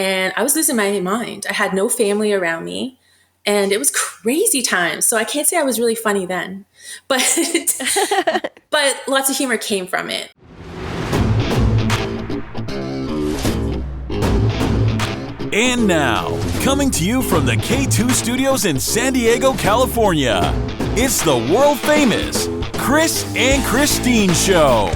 and I was losing my mind. I had no family around me, and it was crazy times. So I can't say I was really funny then, but but lots of humor came from it. And now, coming to you from the K2 Studios in San Diego, California, it's the world-famous Chris and Christine Show.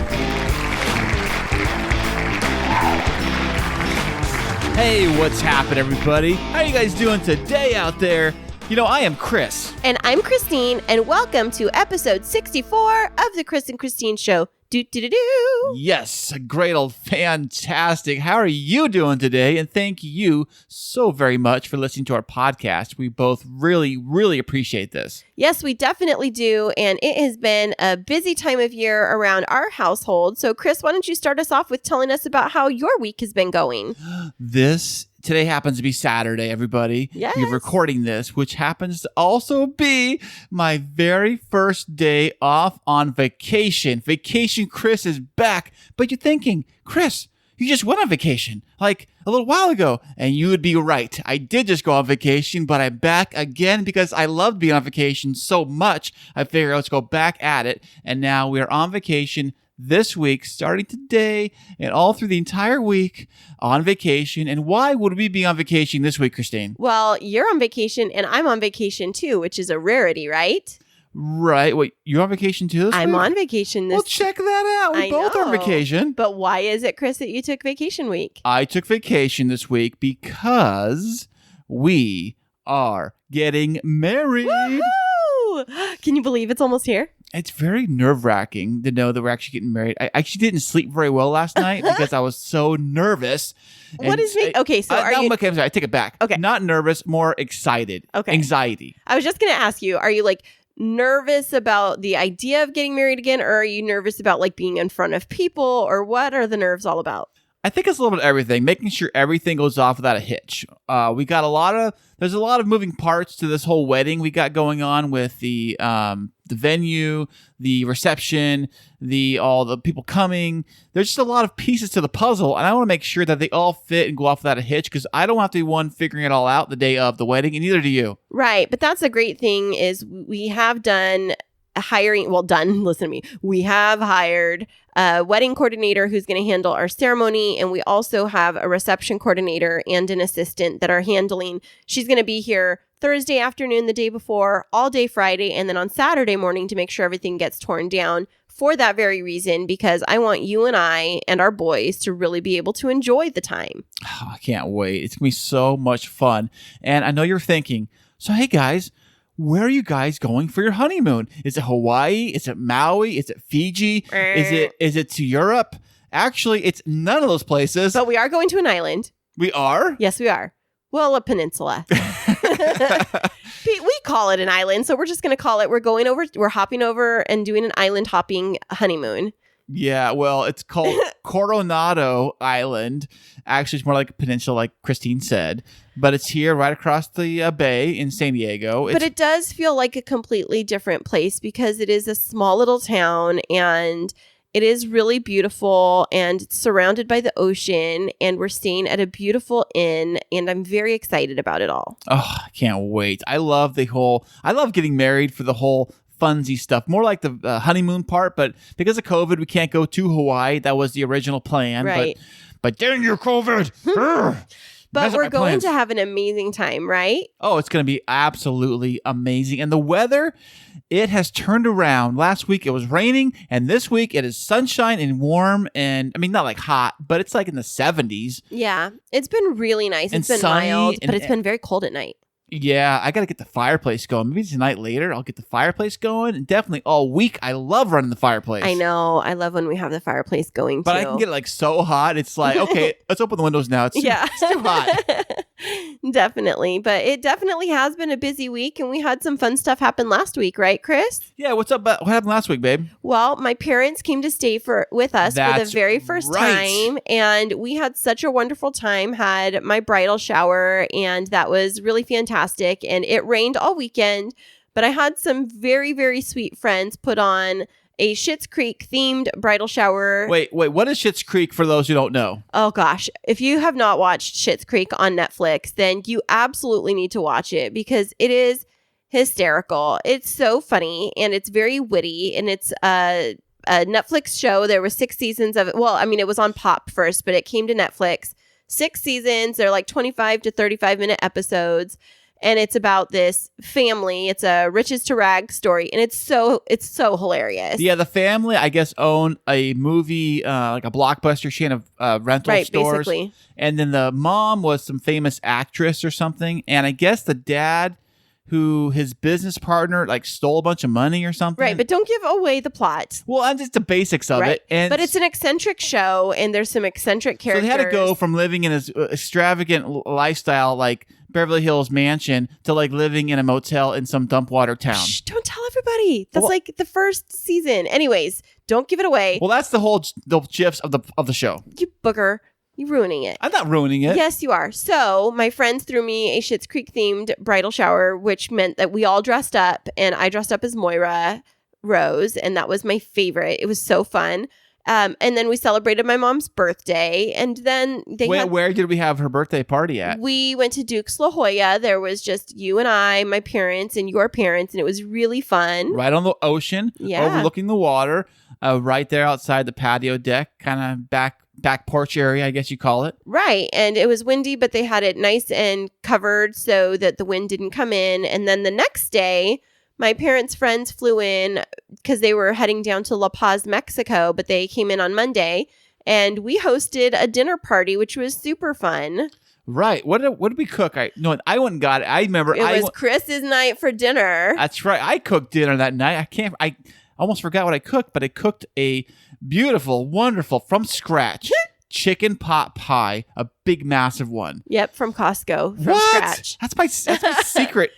Hey, what's happening, everybody? How are you guys doing today out there? You know, I am Chris. And I'm Christine, and welcome to episode 64 of the Chris and Christine Show. Do-do-do-do. Yes, great old fantastic. How are you doing today? And thank you so very much for listening to our podcast. We both really, really appreciate this. Yes, we definitely do. And it has been a busy time of year around our household. So, Chris, why don't you start us off with telling us about how your week has been going? Today happens to be Saturday, everybody. Yes. You're recording this, which happens to also be my very first day off on vacation. Vacation Chris is back. But you're thinking, Chris, you just went on vacation like a little while ago. And you would be right. I did just go on vacation, but I'm back again because I loved being on vacation so much. I figured let's go back at it. And now we're on vacation this week, starting today and all through the entire week on vacation. And why would we be on vacation this week, Christine? Well, you're on vacation and I'm on vacation too, which is a rarity, right? Right. Wait, you're on vacation too this I'm week? on vacation this Well, check that out. We both are on vacation. But why is it, Chris, that you took vacation week? I took vacation this week because we are getting married. Woo-hoo! Can you believe it's almost here? It's very nerve-wracking to know that we're actually getting married. I actually didn't sleep very well last night because I was so nervous. What is me? Okay, so are you... Okay, I'm sorry. I take it back. Okay. Not nervous, more excited. Okay. Anxiety. I was just going to ask you, are you like nervous about the idea of getting married again? Or are you nervous about like being in front of people? Or what are the nerves all about? I think it's a little bit of everything, making sure everything goes off without a hitch. There's a lot of moving parts to this whole wedding we got going on with the venue, the reception, all the people coming. There's just a lot of pieces to the puzzle, and I want to make sure that they all fit and go off without a hitch because I don't have to be one figuring it all out the day of the wedding, and neither do you. Right, but that's a great thing is we have done listen to me. We have hired a wedding coordinator who's going to handle our ceremony. And we also have a reception coordinator and an assistant that are handling. She's going to be here Thursday afternoon, the day before, all day Friday, and then on Saturday morning to make sure everything gets torn down for that very reason, because I want you and I and our boys to really be able to enjoy the time. Oh, I can't wait. It's going to be so much fun. And I know you're thinking, so hey guys, where are you guys going for your honeymoon? Is it Hawaii? Is it Maui? Is it Fiji? Is it to Europe? Actually, it's none of those places. But we are going to an island. We are? Yes, we are. Well, a peninsula. We call it an island, so we're just going to call it. We're hopping over and doing an island hopping honeymoon. Yeah, well, it's called Coronado Island. Actually, it's more like a peninsula, like Christine said. But it's here right across the bay in San Diego. But it does feel like a completely different place because it is a small little town and it is really beautiful and it's surrounded by the ocean. And we're staying at a beautiful inn. And I'm very excited about it all. Oh, I can't wait. I love getting married for the whole funsy stuff, more like the honeymoon part, but because of COVID, we can't go to Hawaii. That was the original plan, right? But dang you, COVID! But we're going to have an amazing time, right? Oh, it's going to be absolutely amazing. And the weather, it has turned around. Last week it was raining, and this week it is sunshine and warm, and I mean, not like hot, but it's like in the 70s. Yeah, it's been really nice. And it's been sunny, mild, but it's been very cold at night. Yeah, I got to get the fireplace going. Maybe tonight later, I'll get the fireplace going. And definitely all week, I love running the fireplace. I know. I love when we have the fireplace going, but too. I can get it like so hot. It's like, okay, let's open the windows now. It's too hot. Definitely. But it definitely has been a busy week. And we had some fun stuff happen last week, right, Chris? Yeah, what's up? What happened last week, babe? Well, my parents came to stay with us for the very first time. And we had such a wonderful time, had my bridal shower. And that was really fantastic. And it rained all weekend. But I had some very, very sweet friends put on a Schitt's Creek themed bridal shower. Wait, what is Schitt's Creek for those who don't know? Oh gosh, if you have not watched Schitt's Creek on Netflix, then you absolutely need to watch it because it is hysterical. It's so funny and it's very witty, and it's a Netflix show. There were 6 seasons of it. Well, I mean, it was on Pop first, but it came to Netflix. 6 seasons. They're like 25 to 35-minute episodes. And it's about this family. It's a riches to rags story. And it's so hilarious. Yeah, the family, I guess, own a movie, like a Blockbuster chain of rental stores. Basically. And then the mom was some famous actress or something. And I guess the dad, who his business partner like stole a bunch of money or something. Right, but don't give away the plot. Well, I'm just the basics of it. And but it's an eccentric show, and there's some eccentric characters. So they had to go from living in his extravagant lifestyle, like Beverly Hills mansion, to like living in a motel in some dumpwater town. Shh, don't tell everybody. That's like the first season. Anyways, don't give it away. Well, that's the gifs of the show. You booger. You're ruining it. I'm not ruining it. Yes, you are. So my friends threw me a Schitt's Creek themed bridal shower, which meant that we all dressed up, and I dressed up as Moira Rose, and that was my favorite. It was so fun. And then we celebrated my mom's birthday, and then where did we have her birthday party at? We went to Duke's La Jolla. There was just you and I, my parents, and your parents, and it was really fun. Right on the ocean, overlooking the water, right there outside the patio deck, kind of back porch area, I guess you call it. Right. And it was windy, but they had it nice and covered so that the wind didn't come in. And then the next day, my parents' friends flew in because they were heading down to La Paz, Mexico, but they came in on Monday, and we hosted a dinner party, which was super fun. Right. What did we cook? I went and got it. I remember it was Chris's night for dinner. That's right. I cooked dinner that night. I almost forgot what I cooked, but I cooked a beautiful, wonderful, from scratch chicken pot pie, a big, massive one. Yep, from Costco, from scratch. That's my secret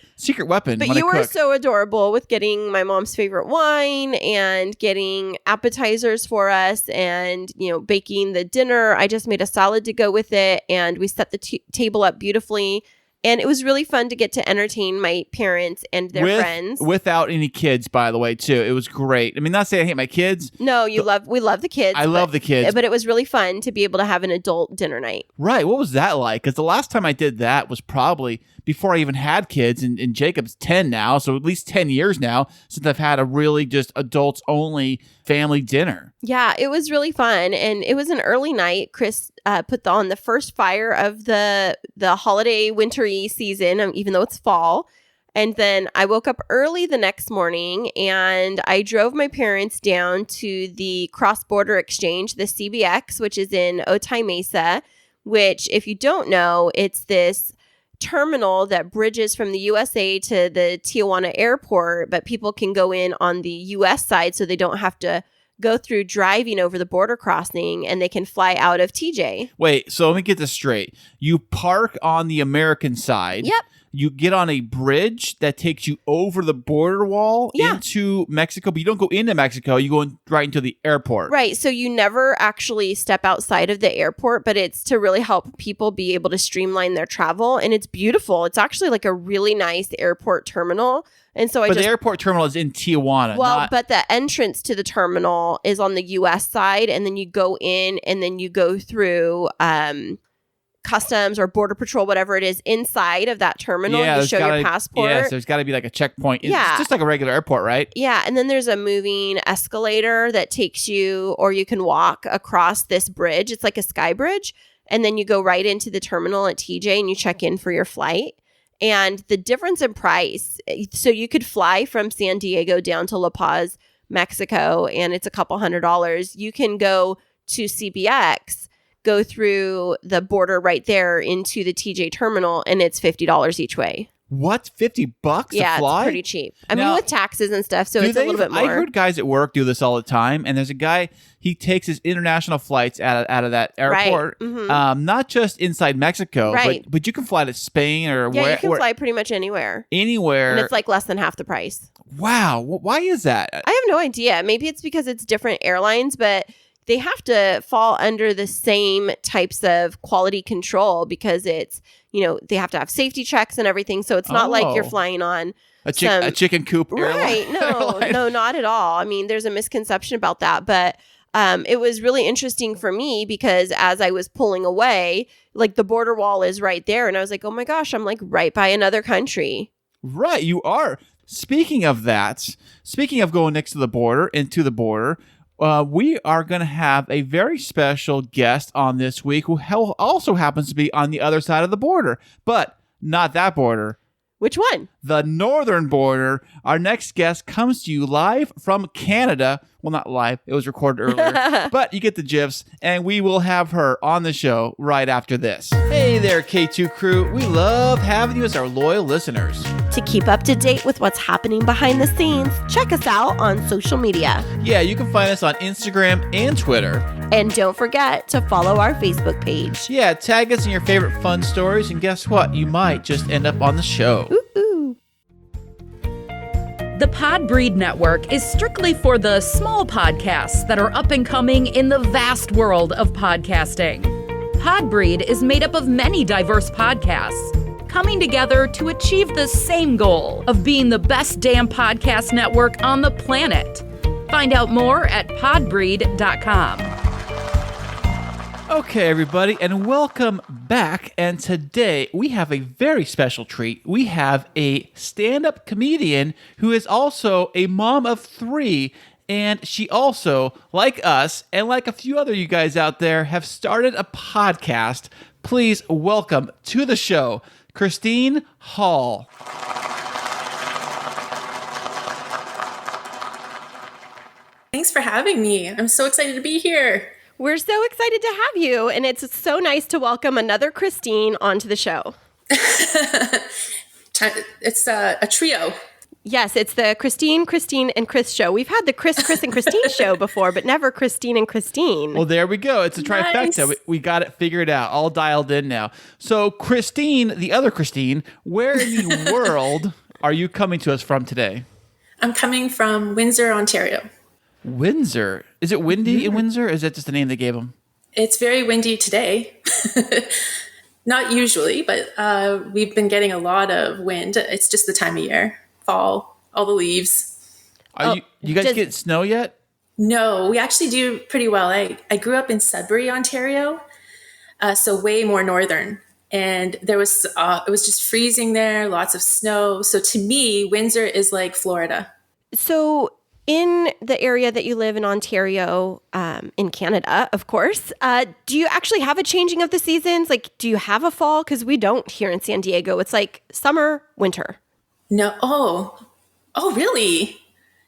weapon. But when you I were cook. so adorable with getting my mom's favorite wine and getting appetizers for us, and baking the dinner. I just made a salad to go with it, and we set the table up beautifully. And it was really fun to get to entertain my parents and their friends. Without any kids, by the way, too. It was great. I mean, not saying I hate my kids. No, we love the kids. I love the kids. But it was really fun to be able to have an adult dinner night. Right. What was that like? Because the last time I did that was probably before I even had kids. And Jacob's 10 now, so at least 10 years now since I've had a really just adults-only family dinner. Yeah, it was really fun. And it was an early night. Chris put on the first fire of the holiday wintry season, even though it's fall. And then I woke up early the next morning, and I drove my parents down to the cross-border exchange, the CBX, which is in Otay Mesa, which, if you don't know, it's this terminal that bridges from the USA to the Tijuana airport, but people can go in on the US side so they don't have to go through driving over the border crossing, and they can fly out of TJ. Wait, so let me get this straight. You park on the American side. Yep. You get on a bridge that takes you over the border wall into Mexico, but you don't go into Mexico. You go right into the airport. Right. So you never actually step outside of the airport, but it's to really help people be able to streamline their travel. And it's beautiful. It's actually like a really nice airport terminal. And so the airport terminal is in Tijuana. Well, but the entrance to the terminal is on the U.S. side, and then you go in, and then you go through customs or border patrol, whatever it is, inside of that terminal. You show your passport. Yes, there's got to be like a checkpoint. It's just like a regular airport, right? Yeah, and then there's a moving escalator that takes you, or you can walk across this bridge. It's like a sky bridge, and then you go right into the terminal at TJ, and you check in for your flight. And the difference in price, so you could fly from San Diego down to La Paz, Mexico, and it's a couple $100. You can go to CBX, go through the border right there into the TJ terminal, and it's $50 each way. What? $50 to fly? Yeah, it's pretty cheap. I mean, with taxes and stuff, so it's a little bit more. I heard guys at work do this all the time, and there's a guy, he takes his international flights out of that airport, right. Mm-hmm. Not just inside Mexico, right. but you can fly to Spain or you can fly pretty much anywhere. Anywhere. And it's like less than half the price. Wow. Why is that? I have no idea. Maybe it's because it's different airlines, but they have to fall under the same types of quality control because it's, they have to have safety checks and everything. So it's not like you're flying on a chicken coop airline. Right. No, not at all. I mean, there's a misconception about that. But it was really interesting for me because as I was pulling away, like the border wall is right there. And I was like, oh my gosh, I'm like right by another country. Right, you are. Speaking of going next to the border, into the border, we are going to have a very special guest on this week who also happens to be on the other side of the border, but not that border. Which one? The northern border. Our next guest comes to you live from Canada. Well, not live. It was recorded earlier. But you get the gifs, and we will have her on the show right after this. Hey there, K2 crew. We love having you as our loyal listeners. To keep up to date with what's happening behind the scenes, check us out on social media. Yeah, you can find us on Instagram and Twitter. And don't forget to follow our Facebook page. Yeah, tag us in your favorite fun stories, and guess what? You might just end up on the show. Ooh. The Podbreed Network is strictly for the small podcasts that are up and coming in the vast world of podcasting. Podbreed is made up of many diverse podcasts coming together to achieve the same goal of being the best damn podcast network on the planet. Find out more at podbreed.com. Okay, everybody, and welcome back. And today we have a very special treat. We have a stand-up comedian who is also a mom of 3, and she also, like us and like a few other you guys out there, have started a podcast. Please welcome to the show, Christine Hall. Thanks for having me. I'm so excited to be here. We're so excited to have you, and it's so nice to welcome another Christine onto the show. It's a trio. Yes, it's the Christine, and Chris show. We've had the Chris, and Christine show before, but never Christine and Christine. Well, there we go. It's a trifecta. Nice. We got it figured out, all dialed in now. So, Christine, the other Christine, where in the world are you coming to us from today? I'm coming from Windsor, Ontario. Windsor. Is it windy in Windsor, or is that just the name they gave them? It's very windy today. Not usually, but we've been getting a lot of wind. It's just the time of year. Fall, all the leaves. You guys get snow yet? No, we actually do pretty well. I grew up in Sudbury, Ontario, so way more northern. And it was just freezing there, lots of snow. So to me, Windsor is like Florida. So in the area that you live in Ontario, in Canada, of course, do you actually have a changing of the seasons? Like, do you have a fall? Because we don't here in San Diego. It's like summer, winter. No. Oh, really?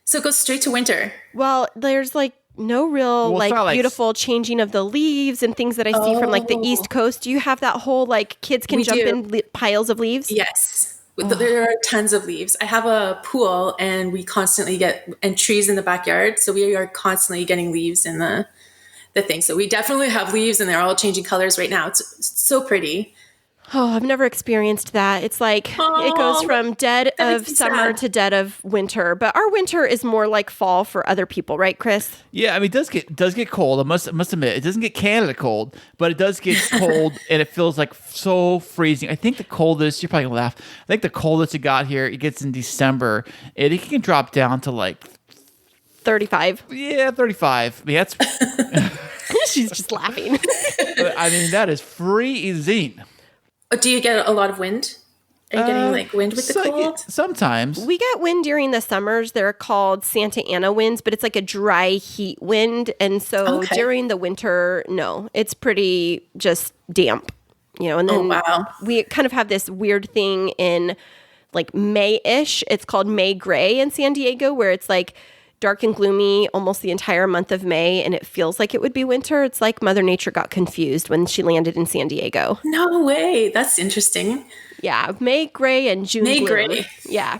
So it goes straight to winter. Well, there's like no real beautiful changing of the leaves and things that I see from like the East Coast. Do you have that whole like kids can jump in piles of leaves? Yes. There are tons of leaves. I have a pool and we constantly and trees in the backyard. So we are constantly getting leaves in the thing. So we definitely have leaves and they're all changing colors right now. It's so pretty. Oh, I've never experienced that. It's like it goes from dead of summer to dead of winter. But our winter is more like fall for other people, right, Chris? Yeah, I mean, it does get cold. I must admit, it doesn't get Canada cold, but it does get cold, and it feels like so freezing. I think the coldest, you're probably gonna laugh. I think the coldest it got here, it gets in December, and it can drop down to like 35. Yeah, 35. I mean, that's. She's just laughing. I mean, that is freezing. Do you get a lot of wind? Are you getting like wind with the cold? Sometimes. We get wind during the summers. They're called Santa Ana winds, but it's like a dry heat wind. And so during the winter, no, it's pretty just damp, and then we kind of have this weird thing in like May-ish. It's called May gray in San Diego, where it's like dark and gloomy almost the entire month of May, and it feels like it would be winter. It's like Mother Nature got confused when she landed in San Diego. No way. That's interesting. Yeah, May gray and June May gloom. gray. Yeah.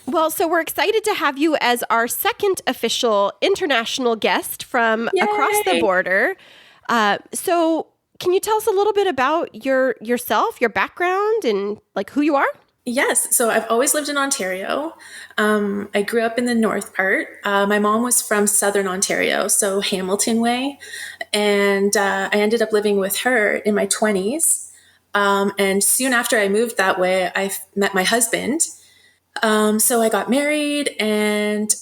Well, so we're excited to have you as our second official international guest from across the border. So can you tell us a little bit about yourself, your background, and like who you are? Yes. So I've always lived in Ontario. I grew up in the north part. My mom was from southern Ontario, so Hamilton way. And I ended up living with her in my 20s. And soon after I moved that way, I met my husband. So I got married and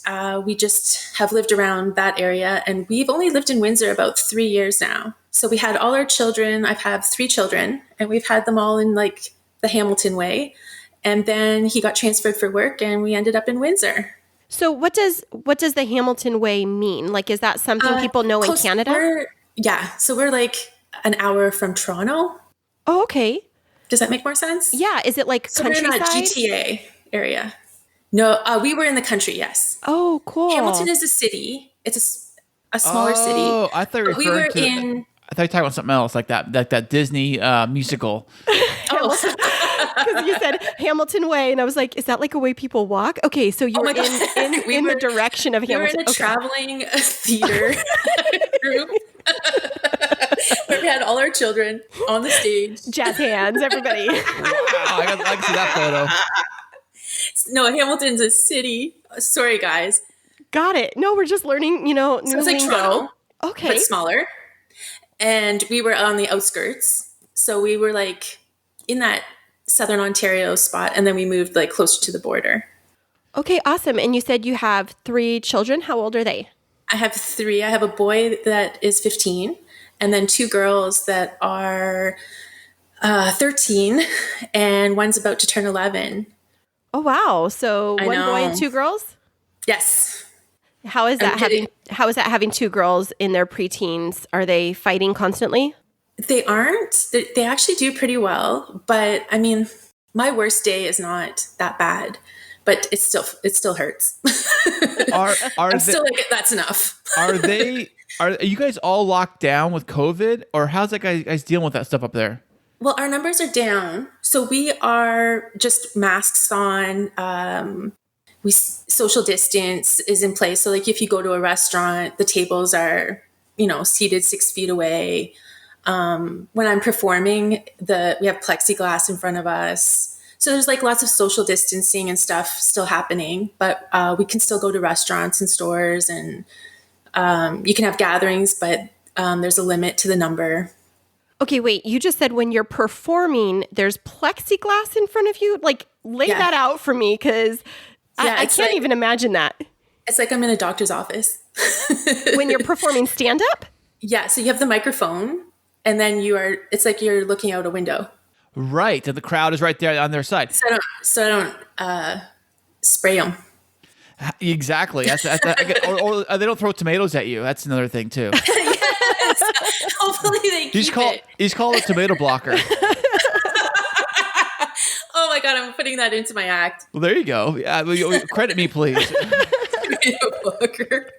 we just have lived around that area. And we've only lived in Windsor about 3 years now. So we had all our children. I've had 3 children and we've had them all in like the Hamilton way. And then he got transferred for work and we ended up in Windsor. So what does the Hamilton way mean? Like, is that something people know in Canada? So we're like an hour from Toronto. Oh, okay. Does that make more sense? Yeah. Is it like So we're in countryside? a GTA area. No, we were in the country, yes. Oh, cool. Hamilton is a city. It's a smaller city. Oh, I thought you were But we were referring to. in... I thought you were talking about something else, like that Disney musical. Oh, Because you said Hamilton Way, and I was like, is that like a way people walk? Okay, so you were my God. in the direction of we were Hamilton. in a traveling theater group where we had all our children on the stage. Jazz hands, everybody. Wow, I can see that photo. No, Hamilton's a city. Sorry, guys. Got it. No, we're just learning, new So it's like lingo. Toronto, Okay. but smaller. And we were on the outskirts. So we were like in that southern Ontario spot. And then we moved like closer to the border. Okay, awesome. And you said you have 3 children. How old are they? I have 3. I have a boy that is 15 and then 2 girls that are 13 and one's about to turn 11. Oh, wow. So I one boy know. and 2 girls? Yes. How is that I'm kidding. having 2 girls in their preteens? Are they fighting constantly? They aren't. They actually do pretty well. But I mean, my worst day is not that bad, but it still hurts. Are I'm still like, that's enough. are you guys all locked down with COVID, or how's that guys dealing with that stuff up there? Well, our numbers are down. So we are just masks on. Social distance is in place. So like if you go to a restaurant, the tables are, seated 6 feet away. When I'm performing, we have plexiglass in front of us. So there's like lots of social distancing and stuff still happening, but we can still go to restaurants and stores and you can have gatherings, but there's a limit to the number. Okay, wait. You just said when you're performing, there's plexiglass in front of you? Like, lay Yeah. that out for me, because I it's can't like- even imagine that. It's like I'm in a doctor's office. When you're performing stand-up? Yeah, so you have the microphone and then it's like you're looking out a window. Right, and the crowd is right there on their side. So I don't spray them. Exactly. Or they don't throw tomatoes at you. That's another thing too. Hopefully they keep it. He's called a tomato blocker. Oh my God, I'm putting that into my act. Well, there you go. Yeah, credit me, please. Blocker.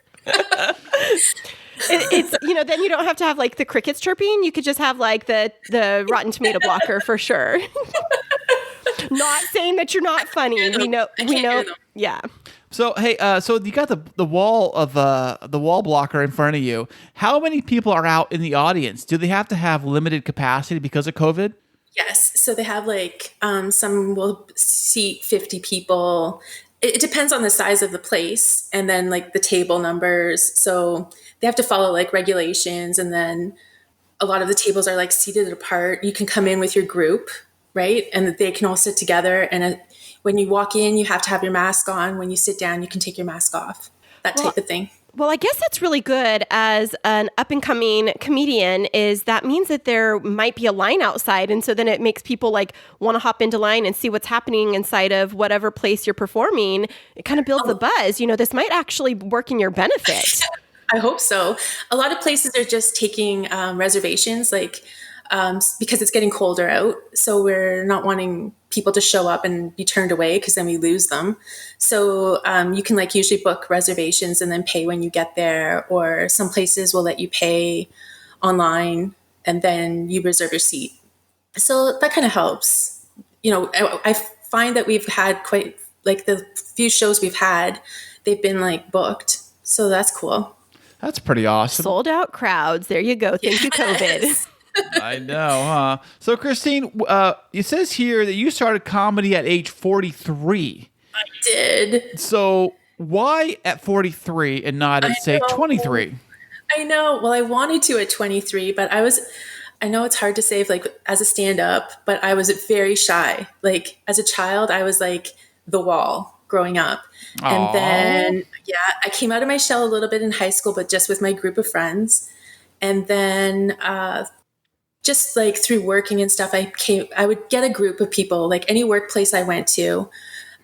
It's then you don't have to have like the crickets chirping. You could just have like the rotten tomato blocker for sure. Not saying that you're not funny. We know. hear them. Yeah. So hey, so you got the wall of the wall blocker in front of you. How many people are out in the audience? Do they have to have limited capacity because of COVID? Yes. So they have like some will seat 50 people. It depends on the size of the place and then like the table numbers. So they have to follow like regulations, and then a lot of the tables are like seated apart. You can come in with your group, right? And they can all sit together. And when you walk in, you have to have your mask on. When you sit down, you can take your mask off. That type of thing. Well, I guess that's really good as an up-and-coming comedian, is that means that there might be a line outside. And so then it makes people like want to hop into line and see what's happening inside of whatever place you're performing. It kind of builds the buzz. This might actually work in your benefit. I hope so. A lot of places are just taking reservations, like because it's getting colder out. So we're not wanting people to show up and be turned away because then we lose them. So you can like usually book reservations and then pay when you get there, or some places will let you pay online and then you reserve your seat. So that kind of helps. I find that we've had quite like the few shows we've had, they've been like booked. So that's cool. That's pretty awesome. Sold out crowds. There you go. Thank you, COVID. I know, huh? So, Christine, it says here that you started comedy at age 43. I did. So, why at 43 and not at, say, know. 23? I know. Well, I wanted to at 23, but I know it's hard to say if like as a stand up, but I was very shy. Like as a child, I was like the wall growing up. Aw. And then, yeah, I came out of my shell a little bit in high school, but just with my group of friends. And then, just like through working and stuff, I would get a group of people, like any workplace I went to,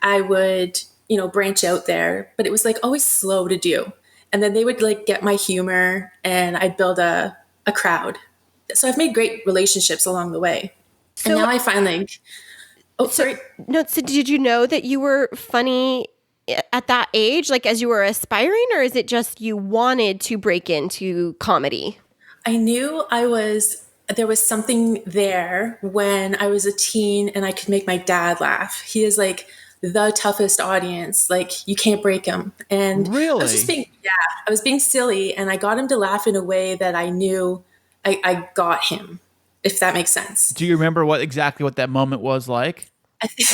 I would, branch out there, but it was like always slow to do. And then they would like get my humor and I'd build a crowd. So I've made great relationships along the way. And now I find like, sorry. No, so did you know that you were funny at that age, like as you were aspiring, or is it just you wanted to break into comedy? I knew there was something there when I was a teen and I could make my dad laugh. He is like the toughest audience. Like you can't break him. And Really? I was being silly and I got him to laugh in a way that I knew I got him, if that makes sense. Do you remember exactly what that moment was like?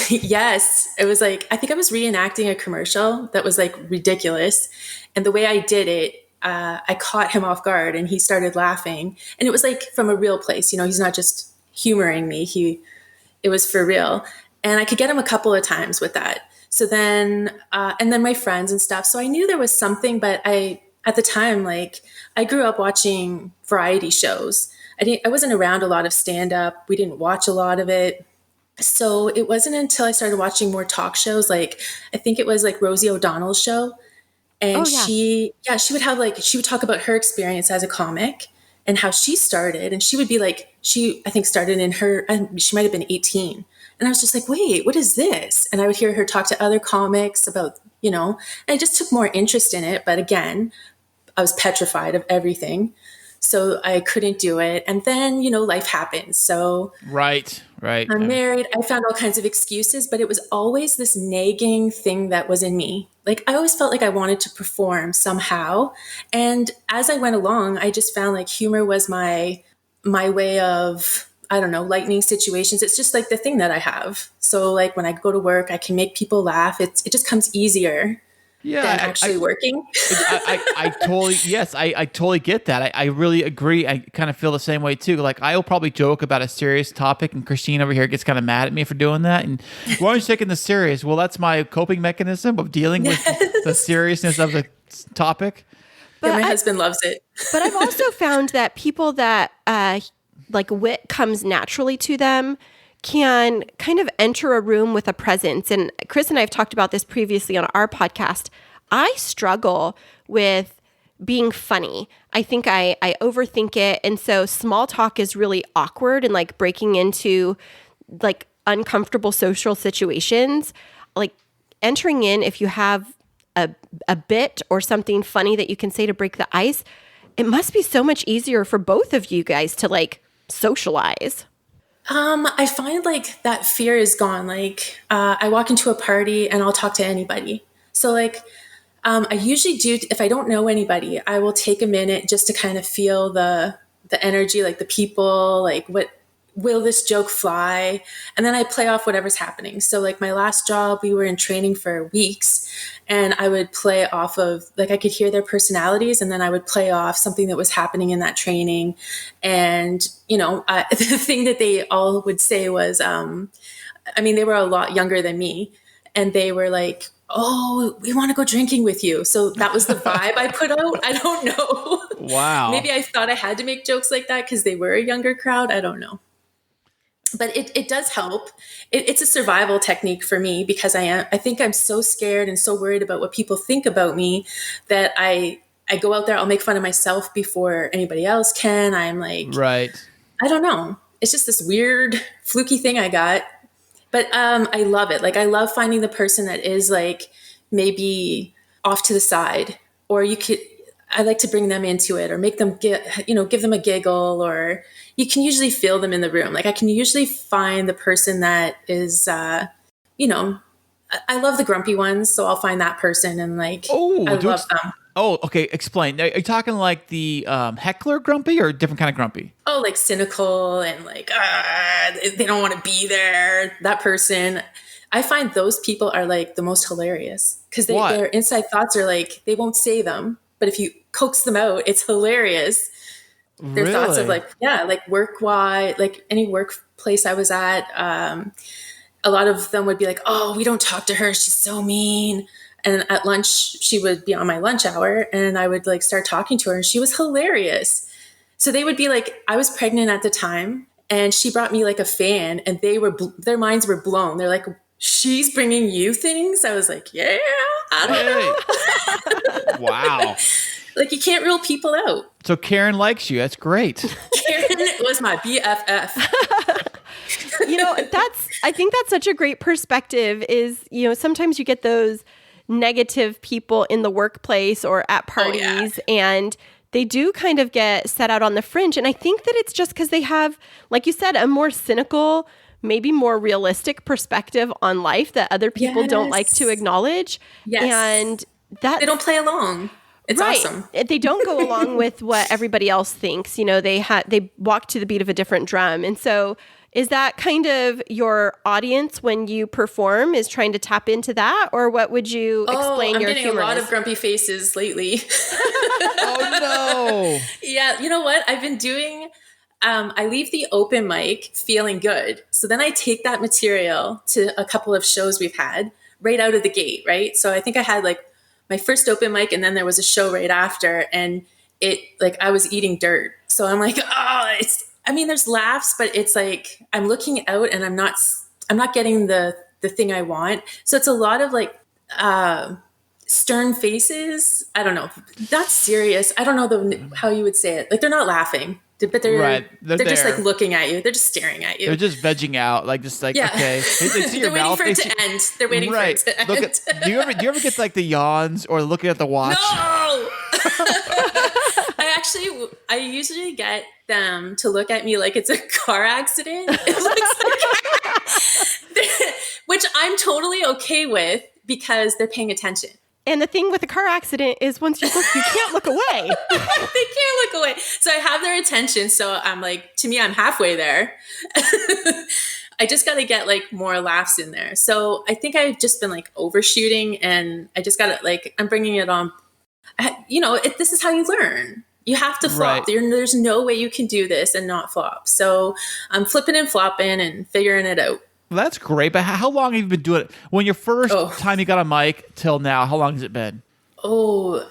Yes. It was like, I think I was reenacting a commercial that was like ridiculous. And the way I did it, I caught him off guard and he started laughing. And it was like from a real place, he's not just humoring me. It was for real. And I could get him a couple of times with that. So then, and then my friends and stuff. So I knew there was something, but at the time, like I grew up watching variety shows. I wasn't around a lot of stand up. We didn't watch a lot of it. So it wasn't until I started watching more talk shows, like I think it was like Rosie O'Donnell's show. And she would have she would talk about her experience as a comic and how she started. And she would be like, I think started she might've been 18. And I was just like, wait, what is this? And I would hear her talk to other comics about, and I just took more interest in it. But again, I was petrified of everything. So I couldn't do it. And then, life happens. So Right. I'm married. I found all kinds of excuses, but it was always this nagging thing that was in me. Like I always felt like I wanted to perform somehow. And as I went along, I just found like humor was my way of, I don't know, lightening situations. It's just like the thing that I have. So like when I go to work, I can make people laugh. It just comes easier. Yeah, than actually working. I totally get that. I really agree. I kind of feel the same way too. Like I'll probably joke about a serious topic and Christine over here gets kind of mad at me for doing that. And why aren't you taking this serious? Well, that's my coping mechanism of dealing with the seriousness of the topic. But my husband loves it. But I've also found that people that like wit comes naturally to them can kind of enter a room with a presence. And Chris and I have talked about this previously on our podcast. I struggle with being funny. I think I overthink it. And so small talk is really awkward and like breaking into like uncomfortable social situations. Like entering in, if you have a bit or something funny that you can say to break the ice, it must be so much easier for both of you guys to like socialize. I find like that fear is gone. Like, I walk into a party and I'll talk to anybody. So like, I usually do, if I don't know anybody, I will take a minute just to kind of feel the energy, like the people, like will this joke fly? And then I play off whatever's happening. So like my last job, we were in training for weeks and I would play off of, like I could hear their personalities and then I would play off something that was happening in that training. And, the thing that they all would say was, they were a lot younger than me and they were like, oh, we want to go drinking with you. So that was the vibe I put out. I don't know. Wow. Maybe I thought I had to make jokes like that because they were a younger crowd. I don't know. But it does help. It's a survival technique for me because I think I'm so scared and so worried about what people think about me that I go out there, I'll make fun of myself before anybody else can. I'm like, right. I don't know. It's just this weird fluky thing I got. But I love it. Like I love finding the person that is like maybe off to the side, or I like to bring them into it or make them give them a giggle, or you can usually feel them in the room. Like I can usually find the person that is, I love the grumpy ones. So I'll find that person and like, I love them. Oh, okay. Explain. Are you talking like the heckler grumpy or a different kind of grumpy? Oh, like cynical and like, they don't want to be there. That person. I find those people are like the most hilarious because What? their inside thoughts are like, they won't say them, but if you coax them out, it's hilarious. Their thoughts of Really? like, yeah, like work wise, like any workplace I was at, a lot of them would be like, oh, we don't talk to her. She's so mean. And at lunch, she would be on my lunch hour and I would like start talking to her and she was hilarious. So they would be like, I was pregnant at the time and she brought me like a fan and their minds were blown. They're like, she's bringing you things. I was like, yeah, I don't know. Hey. Wow. Like you can't rule people out. So Karen likes you. That's great. Karen was my BFF. I think that's such a great perspective is, sometimes you get those negative people in the workplace or at parties and they do kind of get set out on the fringe. And I think that it's just because they have, like you said, a more cynical, maybe more realistic perspective on life that other people don't like to acknowledge. Yes. And that They don't play along. It's awesome. They don't go along with what everybody else thinks. They walk to the beat of a different drum. And so is that kind of your audience when you perform is trying to tap into that? Or what would you explain I'm your getting humor a lot is? of grumpy faces lately. Oh no. Yeah, you know what? I've been doing, I leave the open mic feeling good. So then I take that material to a couple of shows we've had right out of the gate, right? So I think I had like my first open mic and then there was a show right after and I was eating dirt. So I'm like, there's laughs, but it's like I'm looking out and I'm not getting the thing I want. So it's a lot of like stern faces. I don't know. Not serious. I don't know how you would say it. Like they're not laughing, but they're Right. They're just there. like looking at you. They're just staring at you. They're just vegging out, like just like Yeah. okay. They see They're your waiting mouth. for They it see- to end. They're waiting right. for it to Look end. at. Do you ever get like the yawns or looking at the watch? No. I usually get them to look at me like it's a car accident. It looks like, which I'm totally okay with because they're paying attention. And the thing with a car accident is once you look, you can't look away. They can't look away. So I have their attention. So I'm like, to me, I'm halfway there. I just got to get like more laughs in there. So I think I've just been like overshooting and I just got to like, I'm bringing it on. This is how you learn. You have to flop. Right. There's no way you can do this and not flop. So I'm flipping and flopping and figuring it out. Well, that's great. But how long have you been doing it? When your first time you got a mic till now, how long has it been? I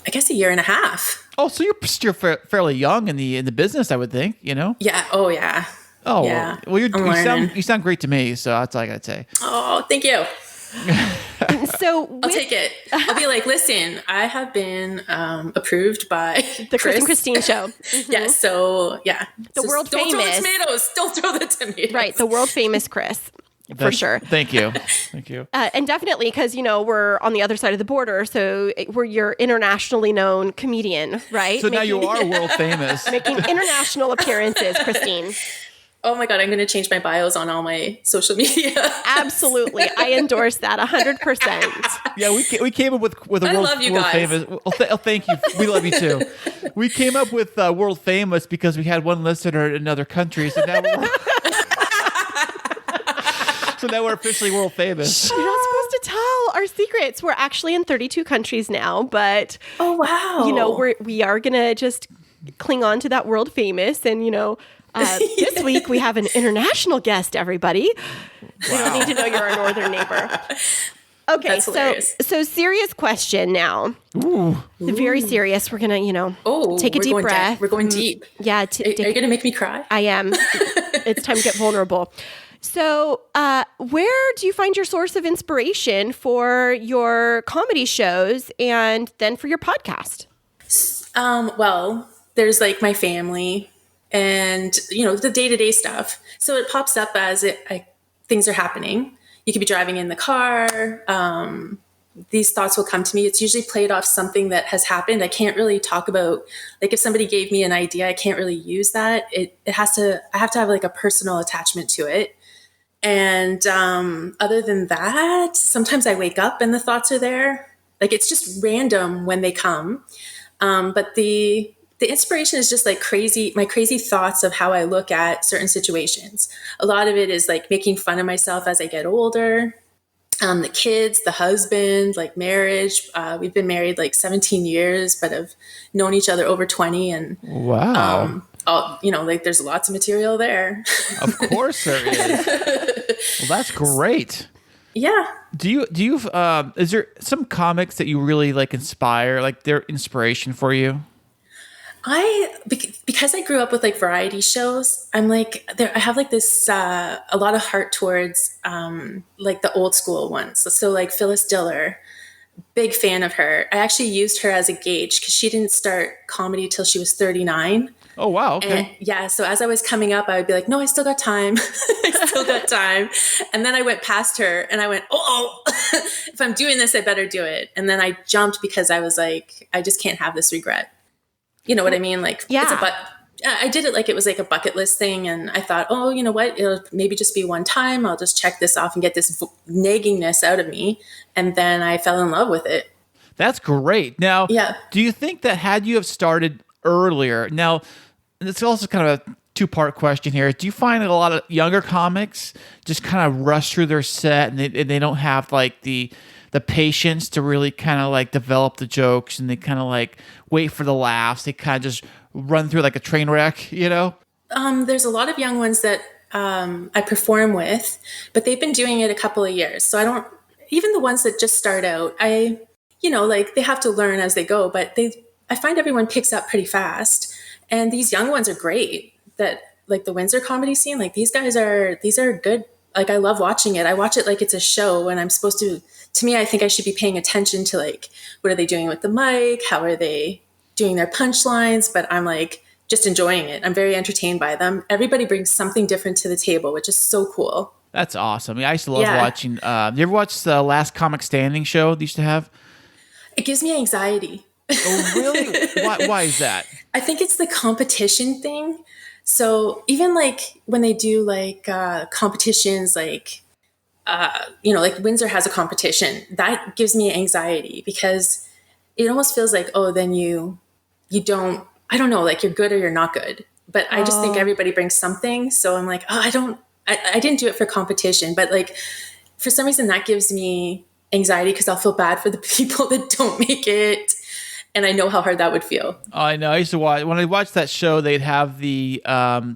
guess a year and a half. Oh, so you're still fairly young in the business, I would think. Yeah. Oh, yeah. Oh, Yeah, well, I'm learning. you sound great to me. So that's all I gotta say. Oh, thank you. So I'll take it. I'll be like, listen, I have been approved by the Chris and Christine show. Yes. So yeah, The world don't famous. Throw the tomatoes. Don't throw the tomatoes. Right. The world famous Chris. For sure. Thank you. Thank you. And definitely because, we're on the other side of the border. So we're your internationally known comedian, right? So now you are world famous. making international appearances, Christine. Oh my God, I'm going to change my bios on all my social media. Absolutely. I endorse that 100%. Yeah, we came up with a I world, love you world guys. famous. Well, thank you. We love you too. We came up with world famous because we had one listener in another country. So now we're officially world famous. You're not supposed to tell our secrets. We're actually in 32 countries now, but Oh wow. we are gonna just cling on to that world famous. And this week we have an international guest. Everybody, we don't need to know you're a northern neighbor. Okay, That's hilarious. so serious question now. Ooh. Very serious. We're gonna take a we're deep going breath. We're going deep. Yeah, Are you going to make me cry? I am. It's time to get vulnerable. So, where do you find your source of inspiration for your comedy shows and then for your podcast? Well, there's like my family and, the day-to-day stuff. So it pops up as things are happening. You could be driving in the car. These thoughts will come to me. It's usually played off something that has happened. I can't really talk about, like if somebody gave me an idea, I can't really use that. I have to have like a personal attachment to it. And other than that, sometimes I wake up and the thoughts are there. Like it's just random when they come. But the inspiration is just like my crazy thoughts of how I look at certain situations. A lot of it is like making fun of myself as I get older. The kids, the husband, like marriage. We've been married like 17 years, but have known each other over 20. And Wow. like there's lots of material there. Of course there is. Well, that's great. Yeah. Do you is there some comics that you really like inspire, like they're inspiration for you? Because I grew up with like variety shows, I'm like I have like this a lot of heart towards like the old school ones. So like Phyllis Diller, big fan of her. I actually used her as a gauge because she didn't start comedy till she was 39. Oh wow, okay. And yeah, so as I was coming up, I would be like, no, I still got time. I still got time. And then I went past her and I went, oh, if I'm doing this, I better do it. And then I jumped because I was like, I just can't have this regret. You know what I mean? Like, Yeah. I did it like it was like a bucket list thing. And I thought, oh, you know what? It'll maybe just be one time. I'll just check this off and get this naggingness out of me. And then I fell in love with it. That's great. Now, Yeah. do you think that had you have started earlier, now, it's also kind of a two-part question here. Do you find that a lot of younger comics just kind of rush through their set and they don't have like the patience to really kind of like develop the jokes, and they kind of like wait for the laughs? They kind of just run through like a train wreck, you know? There's a lot of young ones that I perform with, but they've been doing it a couple of years. So even the ones that just start out, like they have to learn as they go, but I find everyone picks up pretty fast. And these young ones are great, that like the Windsor comedy scene, like these are good. Like I love watching it. I watch it like it's a show, and I'm supposed to me, I think I should be paying attention to like, what are they doing with the mic? How are they doing their punchlines? But I'm like, just enjoying it. I'm very entertained by them. Everybody brings something different to the table, which is so cool. That's awesome. I used to love Yeah. watching. You ever watch the Last Comic Standing show they used to have? It gives me anxiety. Oh, really? Why is that? I think it's the competition thing. So even like when they do like competitions, like, like Windsor has a competition, that gives me anxiety because it almost feels like, oh, then you don't, I don't know, like you're good or you're not good. But I just think everybody brings something. So I'm like, oh, I didn't do it for competition. But like, for some reason that gives me anxiety because I'll feel bad for the people that don't make it. And I know how hard that would feel. Oh, I know. I used to watch, when I watched that show, they'd have the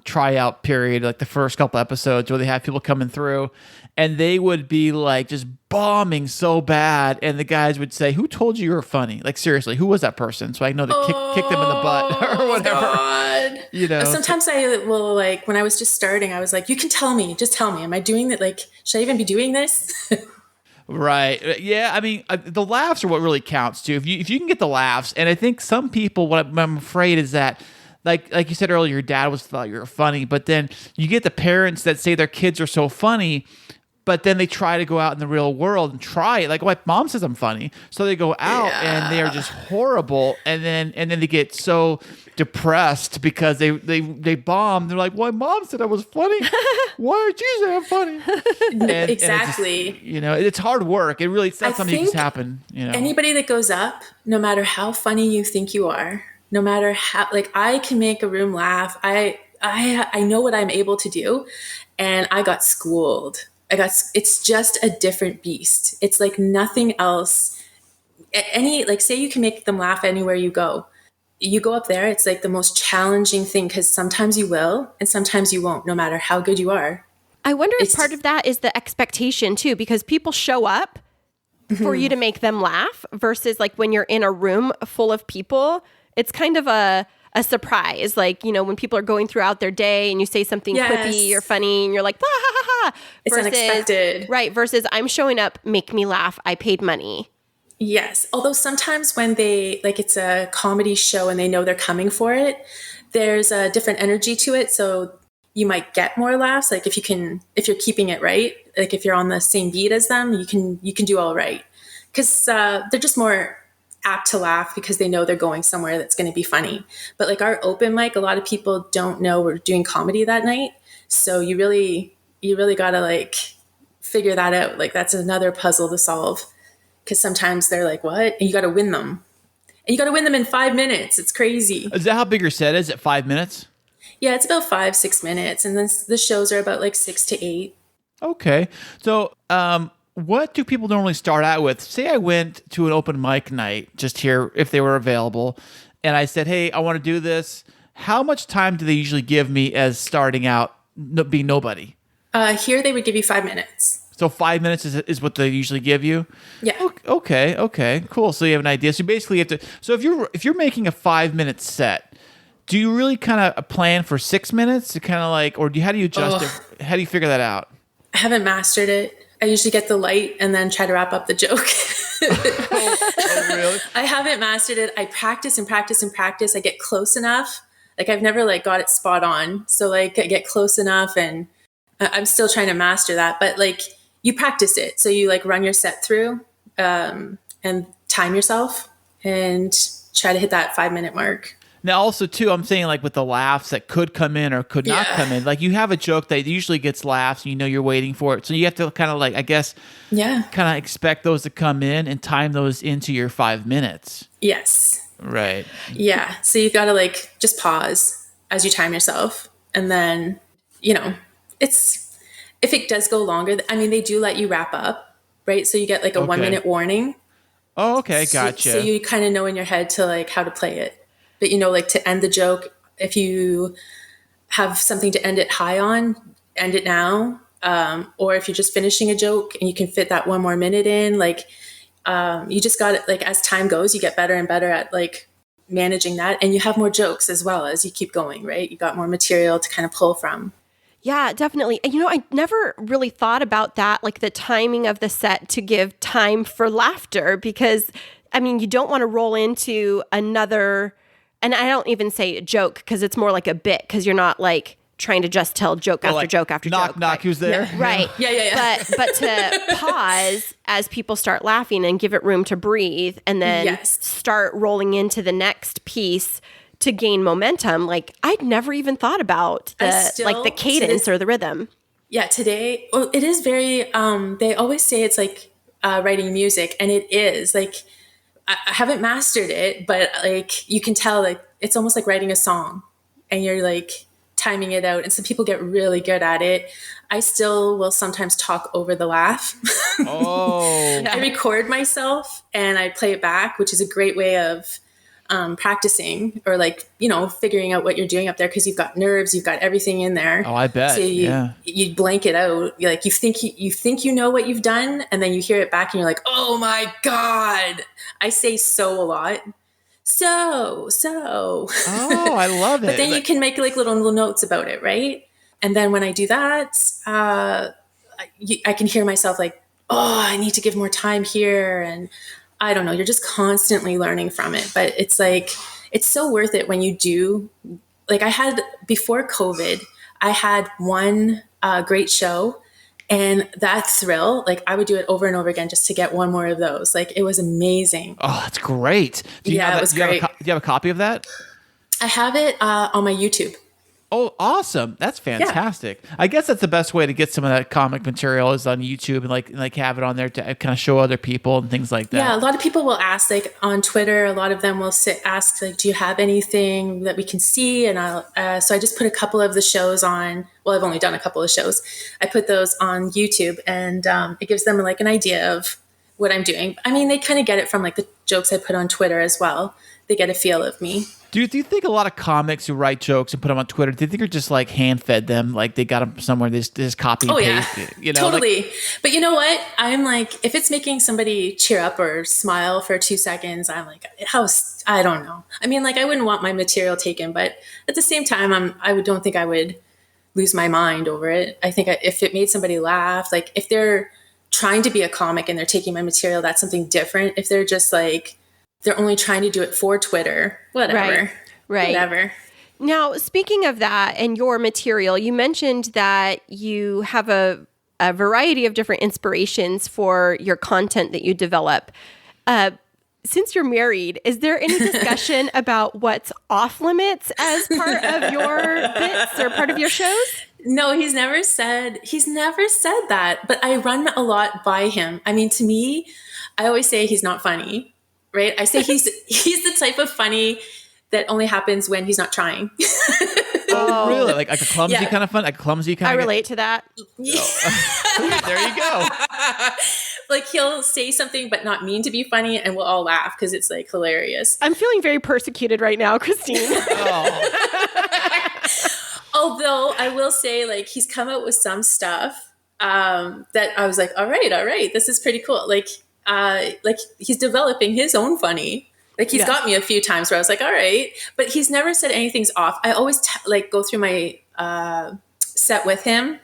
tryout period, like the first couple episodes where they have people coming through, and they would be like just bombing so bad. And the guys would say, who told you were funny? Like, seriously, who was that person? So I know to kick them in the butt or whatever. God. You know, sometimes I will, like, when I was just starting, I was like, you can tell me, just tell me. Am I doing that? Like, should I even be doing this? Right. Yeah. I mean, the laughs are what really counts too. If you can get the laughs, and I think some people, what I'm afraid is that, like you said earlier, your dad thought you were funny, but then you get the parents that say their kids are so funny, but then they try to go out in the real world and try it. Like my mom says I'm funny, so they go out and they are just horrible, and then they get so depressed because they bomb. They're like, "Well, my mom said I was funny. Why did you say I'm funny?" And Exactly. it's just, it's hard work. It really, it's not I something that just think happen. Anybody that goes up, no matter how funny you think you are, no matter how, like, I can make a room laugh. I know what I'm able to do, and I got schooled. It's just a different beast. It's like nothing else. Say you can make them laugh anywhere you go. You go up there, it's like the most challenging thing because sometimes you will and sometimes you won't, no matter how good you are. I wonder if It's part of that is the expectation too, because people show up for you to make them laugh versus like when you're in a room full of people, it's kind of a surprise. Like, when people are going throughout their day and you say something quippy or funny and you're like, ha, ha, ha, ha. It's unexpected. Right. Versus I'm showing up, make me laugh. I paid money. Yes. Although sometimes when it's a comedy show and they know they're coming for it, there's a different energy to it. So you might get more laughs. Like if you're keeping it right, like if you're on the same beat as them, you can do all right. Cause they're just more apt to laugh because they know they're going somewhere that's going to be funny. But like our open mic, a lot of people don't know we're doing comedy that night. So you really got to like figure that out. Like that's another puzzle to solve. because sometimes they're like, what? And you got to win them. And you got to win them in 5 minutes. It's crazy. Is that how big your set is? At 5 minutes? Yeah, it's about 5-6 minutes. And then the shows are about like 6 to 8. Okay. So, what do people normally start out with? Say I went to an open mic night just here, if they were available, and I said, hey, I want to do this. How much time do they usually give me as starting out, being nobody? Here they would give you 5 minutes. So 5 minutes is what they usually give you? Yeah. Okay, cool. So you have an idea. So basically you have to, so if you're making a 5-minute set, do you really kind of plan for 6 minutes to kind of like, or how do you adjust it? How do you figure that out? I haven't mastered it. I usually get the light and then try to wrap up the joke. Oh, really? I haven't mastered it. I practice and practice and practice. I get close enough. Like I've never like got it spot on. So like I get close enough and I'm still trying to master that. But like you practice it. So you like run your set through and time yourself and try to hit that 5-minute mark. Now, also, too, I'm saying like with the laughs that could come in or could not come in. Like you have a joke that usually gets laughs and you know you're waiting for it. So you have to kind of like, I guess, kind of expect those to come in and time those into your 5 minutes. Yes. Right. Yeah. So you got to like just pause as you time yourself. And then, you know, if it does go longer, I mean, they do let you wrap up, right? So you get like a 1 minute warning. Oh, okay. Gotcha. So you kind of know in your head to like how to play it. But, you know, like to end the joke, if you have something to end it high on, end it now. Or if you're just finishing a joke and you can fit that 1 more minute in, like you just got it. Like as time goes, you get better and better at like managing that. And you have more jokes as well as you keep going, right? You got more material to kind of pull from. Yeah, definitely. And, you know, I never really thought about that, like the timing of the set to give time for laughter, because, I mean, you don't want to roll into another. And I don't even say a joke because it's more like a bit, because you're not like trying to just tell joke after like, joke after knock, joke. Knock, who's there? Yeah. Right. Yeah. But to pause as people start laughing and give it room to breathe and then start rolling into the next piece to gain momentum. Like I'd never even thought about the cadence or the rhythm. Yeah. Today, well, it is very, they always say it's like writing music, and it is like, I haven't mastered it, but like you can tell like it's almost like writing a song and you're like timing it out. And some people get really good at it. I still will sometimes talk over the laugh. Oh. I record myself and I play it back, which is a great way of practicing or like, you know, figuring out what you're doing up there, because you've got nerves, you've got everything in there. Oh, I bet. So you blank it out. You're like you think you know what you've done, and then you hear it back and you're like, oh my God. I say so a lot. So. Oh, I love it. But then you can make like little notes about it, right? And then when I do that, I can hear myself like, oh, I need to give more time here. And I don't know, you're just constantly learning from it. But it's like, it's so worth it when you do. Like I had, before COVID, I had one great show, and that thrill, like I would do it over and over again just to get one more of those. Like it was amazing. Oh, that's great. It was great. Do you have a copy of that? I have it on my YouTube. Oh, awesome. That's fantastic. Yeah. I guess that's the best way to get some of that comic material is on YouTube and like have it on there to kind of show other people and things like that. Yeah, a lot of people will ask, like on Twitter, a lot of them will ask, like, do you have anything that we can see? And so I just put a couple of the shows on. Well, I've only done a couple of shows. I put those on YouTube, and it gives them like an idea of what I'm doing. I mean, they kind of get it from like the jokes I put on Twitter as well. They get a feel of me. Do you think a lot of comics who write jokes and put them on Twitter, do you think are just like hand fed them, like they got them somewhere, they just copy and paste? Yeah. You know, totally. like, but you know what? I'm like, if it's making somebody cheer up or smile for 2 seconds, I'm like, I don't know. I mean, like I wouldn't want my material taken, but at the same time, I don't think I would lose my mind over it. I think if it made somebody laugh, like if they're trying to be a comic and they're taking my material, that's something different. If they're just like, they're only trying to do it for Twitter, whatever. Right. Whatever. Now, speaking of that and your material, you mentioned that you have a variety of different inspirations for your content that you develop. Since you're married, is there any discussion about what's off limits as part of your bits or part of your shows? No, he's never said that, but I run a lot by him. I mean, to me, I always say he's not funny, right? I say he's the type of funny that only happens when he's not trying. Oh, really? Like a clumsy Yeah. kind of fun? Like clumsy kind I of relate to that. There you go. Like he'll say something but not mean to be funny, and we'll all laugh because it's like hilarious. I'm feeling very persecuted right now, Christine. Oh. Although I will say, like, he's come out with some stuff that I was like, all right, this is pretty cool. Like he's developing his own funny. Like he's got me a few times where I was like, all right, but he's never said anything's off. I always go through my set with him.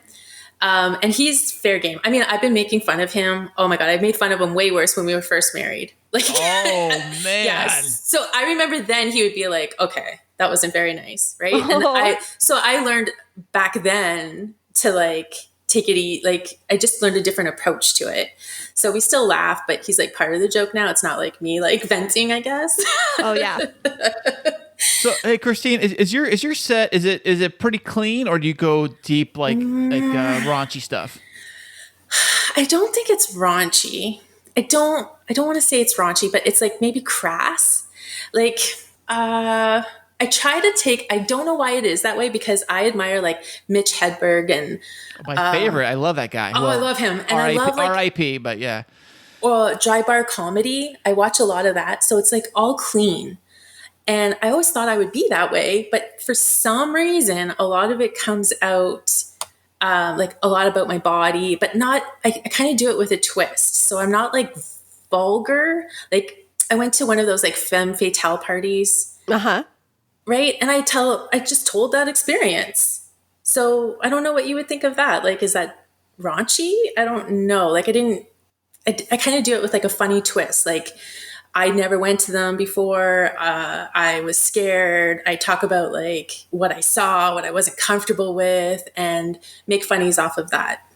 And he's fair game. I mean, I've been making fun of him. Oh my God, I made fun of him way worse when we were first married. Like, Oh, man. yes. So I remember then he would be like, okay, that wasn't very nice. Right. And I learned back then to like take it easy. Like I just learned a different approach to it. So we still laugh, but he's like part of the joke now. It's not like me like venting, I guess. Oh yeah. So, hey, Christine, is your set, is it pretty clean, or do you go deep like raunchy stuff? I don't think it's raunchy. I don't want to say it's raunchy, but it's like maybe crass. Like, I try to take, I don't know why it is that way, because I admire like Mitch Hedberg and My favorite. I love that guy. oh, I love him. And I love like R.I.P., but yeah. well, dry bar comedy. I watch a lot of that. So it's like all clean. And I always thought I would be that way. But for some reason, a lot of it comes out like a lot about my body, but not, I kind of do it with a twist. So I'm not like vulgar. Like I went to one of those like femme fatale parties. Uh-huh. Right. And I just told that experience. So I don't know what you would think of that. Like, is that raunchy? I don't know. Like I kind of do it with like a funny twist. Like I never went to them before. I was scared. I talk about like what I saw, what I wasn't comfortable with, and make funnies off of that.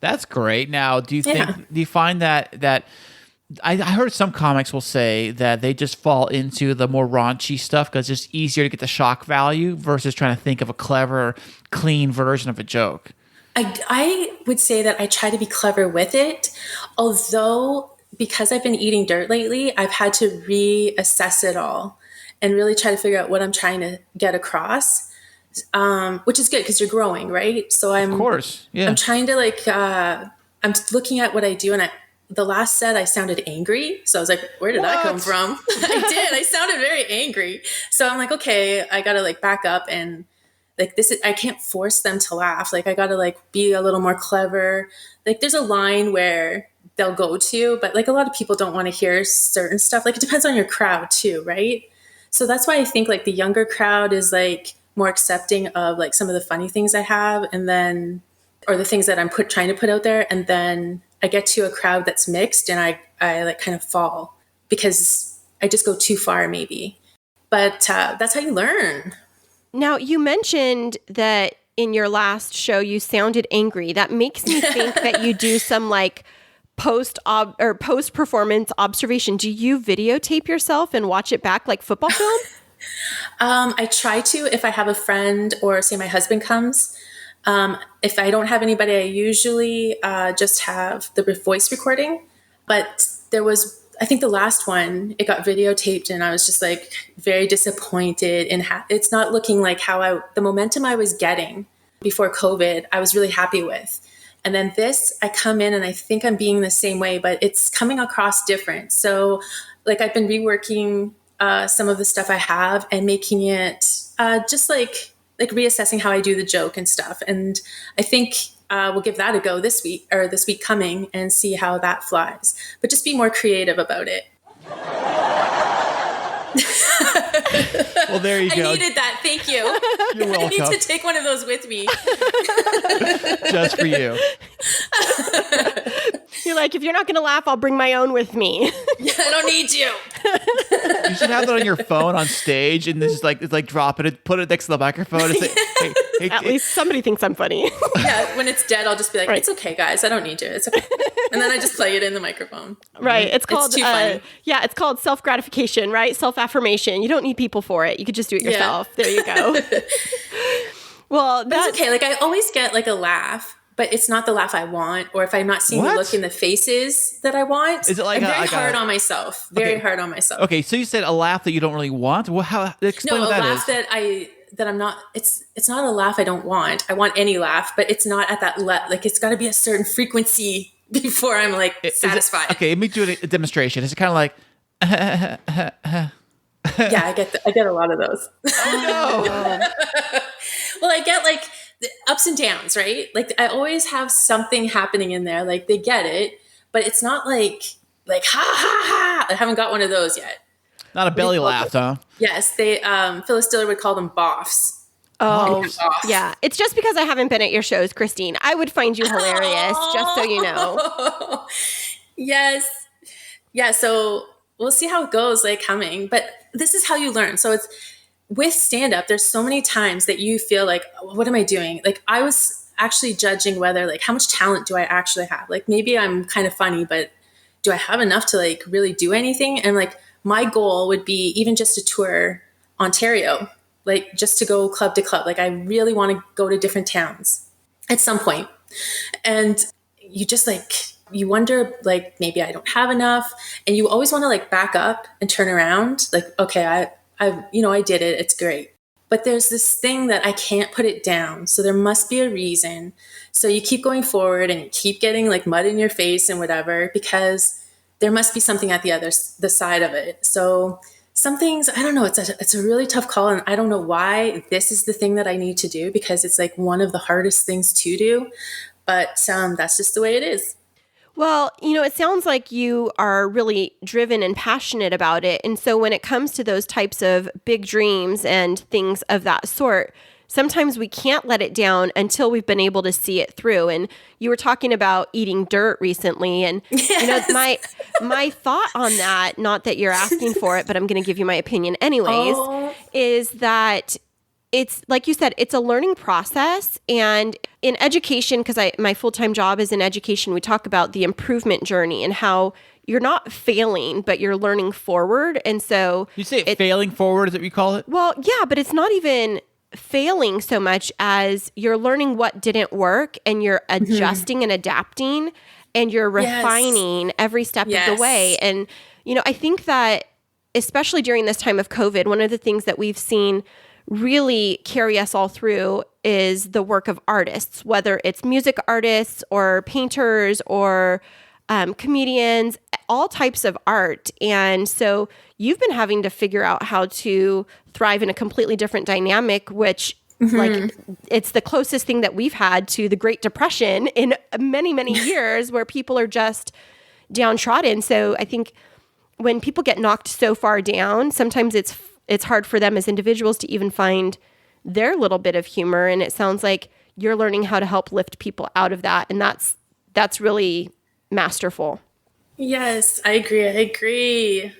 That's great. Now, do you Yeah. think, do you find that I heard some comics will say that they just fall into the more raunchy stuff because it's just easier to get the shock value versus trying to think of a clever, clean version of a joke. I would say that I try to be clever with it, although because I've been eating dirt lately, I've had to reassess it all and really try to figure out what I'm trying to get across, which is good because you're growing, right? So Of course. Yeah. I'm trying to like, I'm looking at what I do, and the last set I sounded angry. So I was like, where did that come from? I did. I sounded very angry. So I'm like, okay, I got to like back up and like I can't force them to laugh. Like I got to like be a little more clever. Like there's a line where they'll go to, but like a lot of people don't want to hear certain stuff. Like it depends on your crowd too, right? So that's why I think like the younger crowd is like more accepting of like some of the funny things I have, and then, or the things that I'm trying to put out there. And then I get to a crowd that's mixed, and I like kind of fall because I just go too far maybe. But that's how you learn. Now, you mentioned that in your last show you sounded angry. That makes me think that you do some like post-performance observation. Do you videotape yourself and watch it back like football film? I try to if I have a friend or say my husband comes. If I don't have anybody, I usually just have the voice recording. But there was, I think the last one, it got videotaped, and I was just like very disappointed in it's not looking like the momentum I was getting before COVID, I was really happy with. And then this, I come in and I think I'm being the same way, but it's coming across different. So like I've been reworking some of the stuff I have and making it just like reassessing how I do the joke and stuff. And I think we'll give that a go this week coming and see how that flies. But just be more creative about it. Well, there you go. I needed that. Thank you. You're welcome. I need to take one of those with me. Just for you. You're like, if you're not going to laugh, I'll bring my own with me. I don't need you. You should have that on your phone on stage, and this is like, it's like drop it, put it next to the microphone, and say, hey, At least somebody thinks I'm funny. Yeah, when it's dead, I'll just be like, Right. It's okay, guys. I don't need you. It's okay. And then I just play it in the microphone. Right. It's called, too funny. it's called self-gratification, right? Self-affirmation. You don't need people for it. You could just do it Yeah. yourself. There you go. Well, But it's okay. Like I always get like a laugh, but it's not the laugh I want, or if I'm not seeing the What? look in the faces that I want. Is it like I'm a- very like a- hard on myself. Very Okay. hard on myself. Okay, so you said a laugh that you don't really want. Well, how? Explain No, a what that laugh is. that I'm not. It's not a laugh I don't want. I want any laugh, but it's not at that like it's got to be a certain frequency before I'm like Is it- satisfied. okay, let me do a demonstration. Is it kind of like? Yeah, I get a lot of those. No. Well, I get like the ups and downs, right? Like I always have something happening in there. Like they get it, but it's not like ha ha ha. I haven't got one of those yet. Not a belly laugh, huh? Yes, they Phyllis Diller would call them boffs. Oh, Off. yeah. It's just because I haven't been at your shows, Christine. I would find you hilarious, just so you know. Yes. Yeah, so we'll see how it goes, like coming. But this is how you learn. So it's with stand up, there's so many times that you feel like, what am I doing? Like I was actually judging whether like how much talent do I actually have? Like maybe I'm kind of funny, but do I have enough to like really do anything? And like my goal would be even just to tour Ontario, like just to go club to club. Like I really want to go to different towns at some point. And you just like, you wonder like maybe I don't have enough, and you always want to like back up and turn around. Like, okay, I did it. It's great. But there's this thing that I can't put it down. So there must be a reason. So you keep going forward and you keep getting like mud in your face and whatever, because there must be something at the side of it. So some things, I don't know, it's a really tough call. And I don't know why this is the thing that I need to do, because it's like one of the hardest things to do. But that's just the way it is. Well, it sounds like you are really driven and passionate about it. And so when it comes to those types of big dreams and things of that sort, sometimes we can't let it down until we've been able to see it through. And you were talking about eating dirt recently. And, Yes. my thought on that, not that you're asking for it, but I'm going to give you my opinion anyways, is that it's like you said, it's a learning process. And in education, because my full-time job is in education, we talk about the improvement journey and how you're not failing, but you're learning forward. And so You say failing forward, is that what you call it? well, yeah, but it's not even failing so much as you're learning what didn't work and you're adjusting and adapting and you're Yes. refining every step of Yes. the way. And, I think that especially during this time of COVID, one of the things that we've seen really carry us all through is the work of artists, whether it's music artists or painters or comedians, all types of art. And so you've been having to figure out how to thrive in a completely different dynamic, which like it's the closest thing that we've had to the Great Depression in many, many years where people are just downtrodden. So I think when people get knocked so far down, sometimes it's hard for them as individuals to even find their little bit of humor. And it sounds like you're learning how to help lift people out of that. And that's really masterful. Yes, I agree.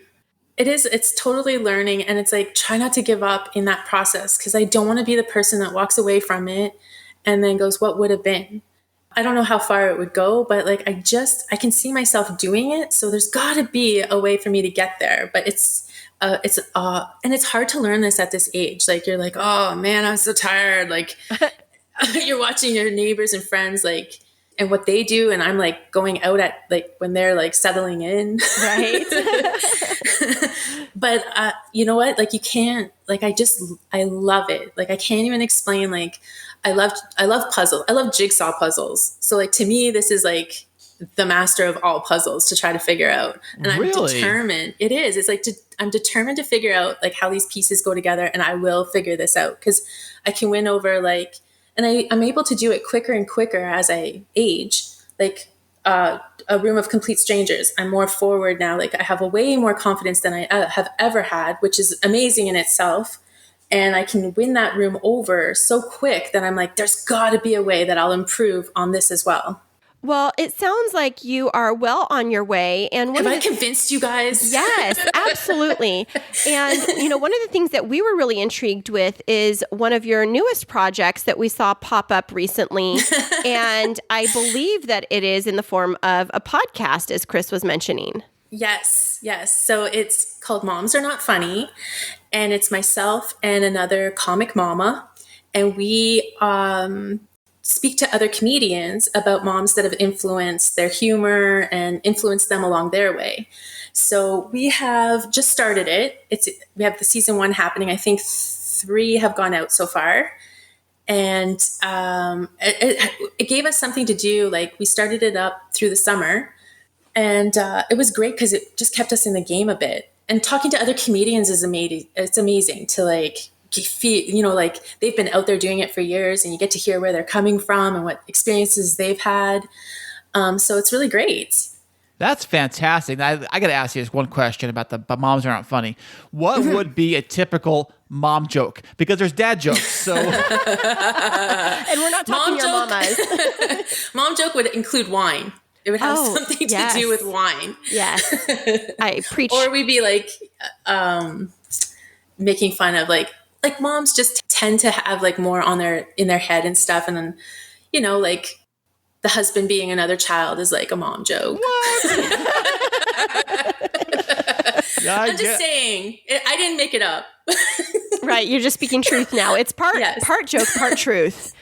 It's totally learning. And it's like, try not to give up in that process, because I don't want to be the person that walks away from it and then goes, what would have been? I don't know how far it would go, but like, I can see myself doing it. So there's gotta be a way for me to get there, but and it's hard to learn this at this age. Like, you're like, oh man, I'm so tired. Like you're watching your neighbors and friends, like, and what they do. And I'm like going out at like when they're like settling in. Right. But you know what? Like you can't, like, I love it. Like I can't even explain, like, I love puzzles. I love jigsaw puzzles. So like, to me, this is like the master of all puzzles to try to figure out. And I'm Really? determined. It is. It's like, I'm determined to figure out like how these pieces go together, and I will figure this out, because I can win over like, and I'm able to do it quicker and quicker as I age. Like a room of complete strangers, I'm more forward now. Like I have a way more confidence than I have ever had, which is amazing in itself. And I can win that room over so quick that I'm like, there's got to be a way that I'll improve on this as well. Well, it sounds like you are well on your way. And Have I convinced you guys? Yes, absolutely. And, one of the things that we were really intrigued with is one of your newest projects that we saw pop up recently. And I believe that it is in the form of a podcast, as Chris was mentioning. Yes. So it's called Moms Are Not Funny. And it's myself and another comic mama. And we speak to other comedians about moms that have influenced their humor and influenced them along their way. So we have just started it. We have the season 1 happening. I think 3 have gone out so far. And it gave us something to do. Like, we started it up through the summer, and it was great because it just kept us in the game a bit. And talking to other comedians is amazing. It's amazing to like feel, like they've been out there doing it for years, and you get to hear where they're coming from and what experiences they've had. So it's really great. That's fantastic. I got to ask you just one question about the moms aren't funny. What would be a typical mom joke? Because there's dad jokes. So, And we're not talking your mamas. Mom joke would include wine. It would have something to yes. do with wine. Yes. I preach. Or we'd be like making fun of like moms just tend to have like more in their head and stuff. And then, like the husband being another child is like a mom joke. I'm just saying. I didn't make it up. Right. You're just speaking truth now. It's part joke, part truth.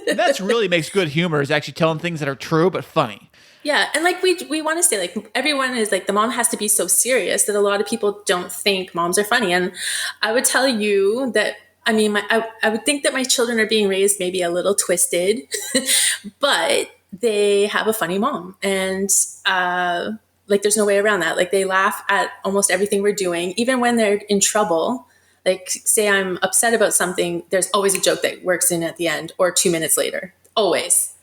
And that's really makes good humor, is actually telling things that are true but funny. Yeah. And like we want to say, like, everyone is like, the mom has to be so serious that a lot of people don't think moms are funny. And I would tell you that, I mean, I would think that my children are being raised maybe a little twisted, but they have a funny mom. And like, there's no way around that. Like, they laugh at almost everything we're doing, even when they're in trouble. Like, say I'm upset about something, there's always a joke that works in at the end or 2 minutes later. Always.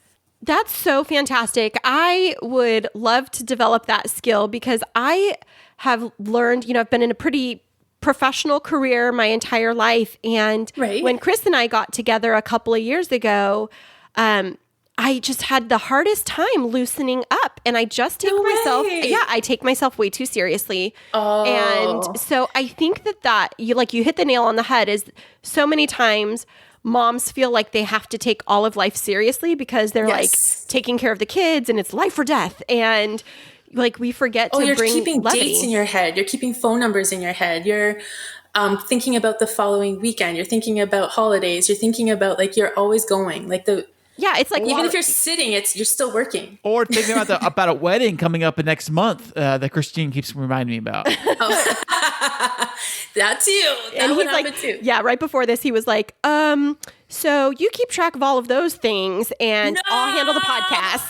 That's so fantastic. I would love to develop that skill because I have learned, I've been in a pretty professional career my entire life. And when Chris and I got together a couple of years ago, I just had the hardest time loosening up, and I just take I take myself way too seriously. Oh. And so I think that you hit the nail on the head, is so many times moms feel like they have to take all of life seriously because they're like taking care of the kids and it's life or death. And like, we forget to bring levity. You're keeping dates in your head. You're keeping phone numbers in your head. You're thinking about the following weekend. You're thinking about holidays. You're thinking about, like, you're always going. Like, it's like, even if you're sitting, you're still working. Or thinking about a wedding coming up next month that Christine keeps reminding me about. That too. That would happen too. Yeah, right before this, he was like, so you keep track of all of those things, and I'll handle the podcast.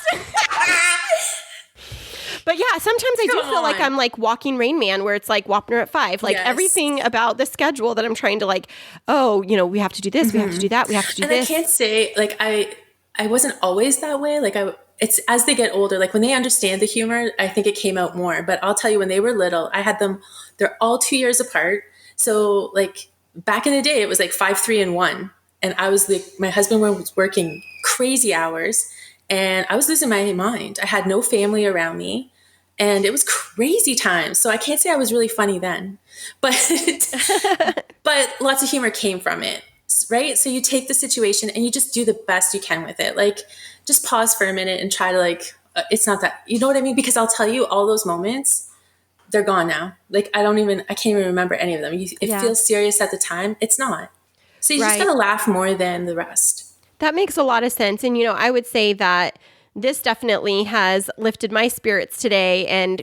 But yeah, sometimes I do feel like I'm like walking Rain Man, where it's like Wapner at 5. Like, everything about the schedule that I'm trying to like, we have to do this, we have to do that, we have to do this. I can't say, like, I wasn't always that way. Like, it's as they get older, like when they understand the humor, I think it came out more. But I'll tell you, when they were little, I had them, they're all 2 years apart. So like back in the day, it was like 5, 3, and 1. And I was like, my husband was working crazy hours and I was losing my mind. I had no family around me and it was crazy times. So I can't say I was really funny then, but lots of humor came from it. Right? So you take the situation and you just do the best you can with it. Like, just pause for a minute and try to like, it's not that, you know what I mean? Because I'll tell you, all those moments, they're gone now. Like, I can't even remember any of them. It feels serious at the time. It's not. So you just gotta laugh more than the rest. That makes a lot of sense. And, I would say that this definitely has lifted my spirits today. And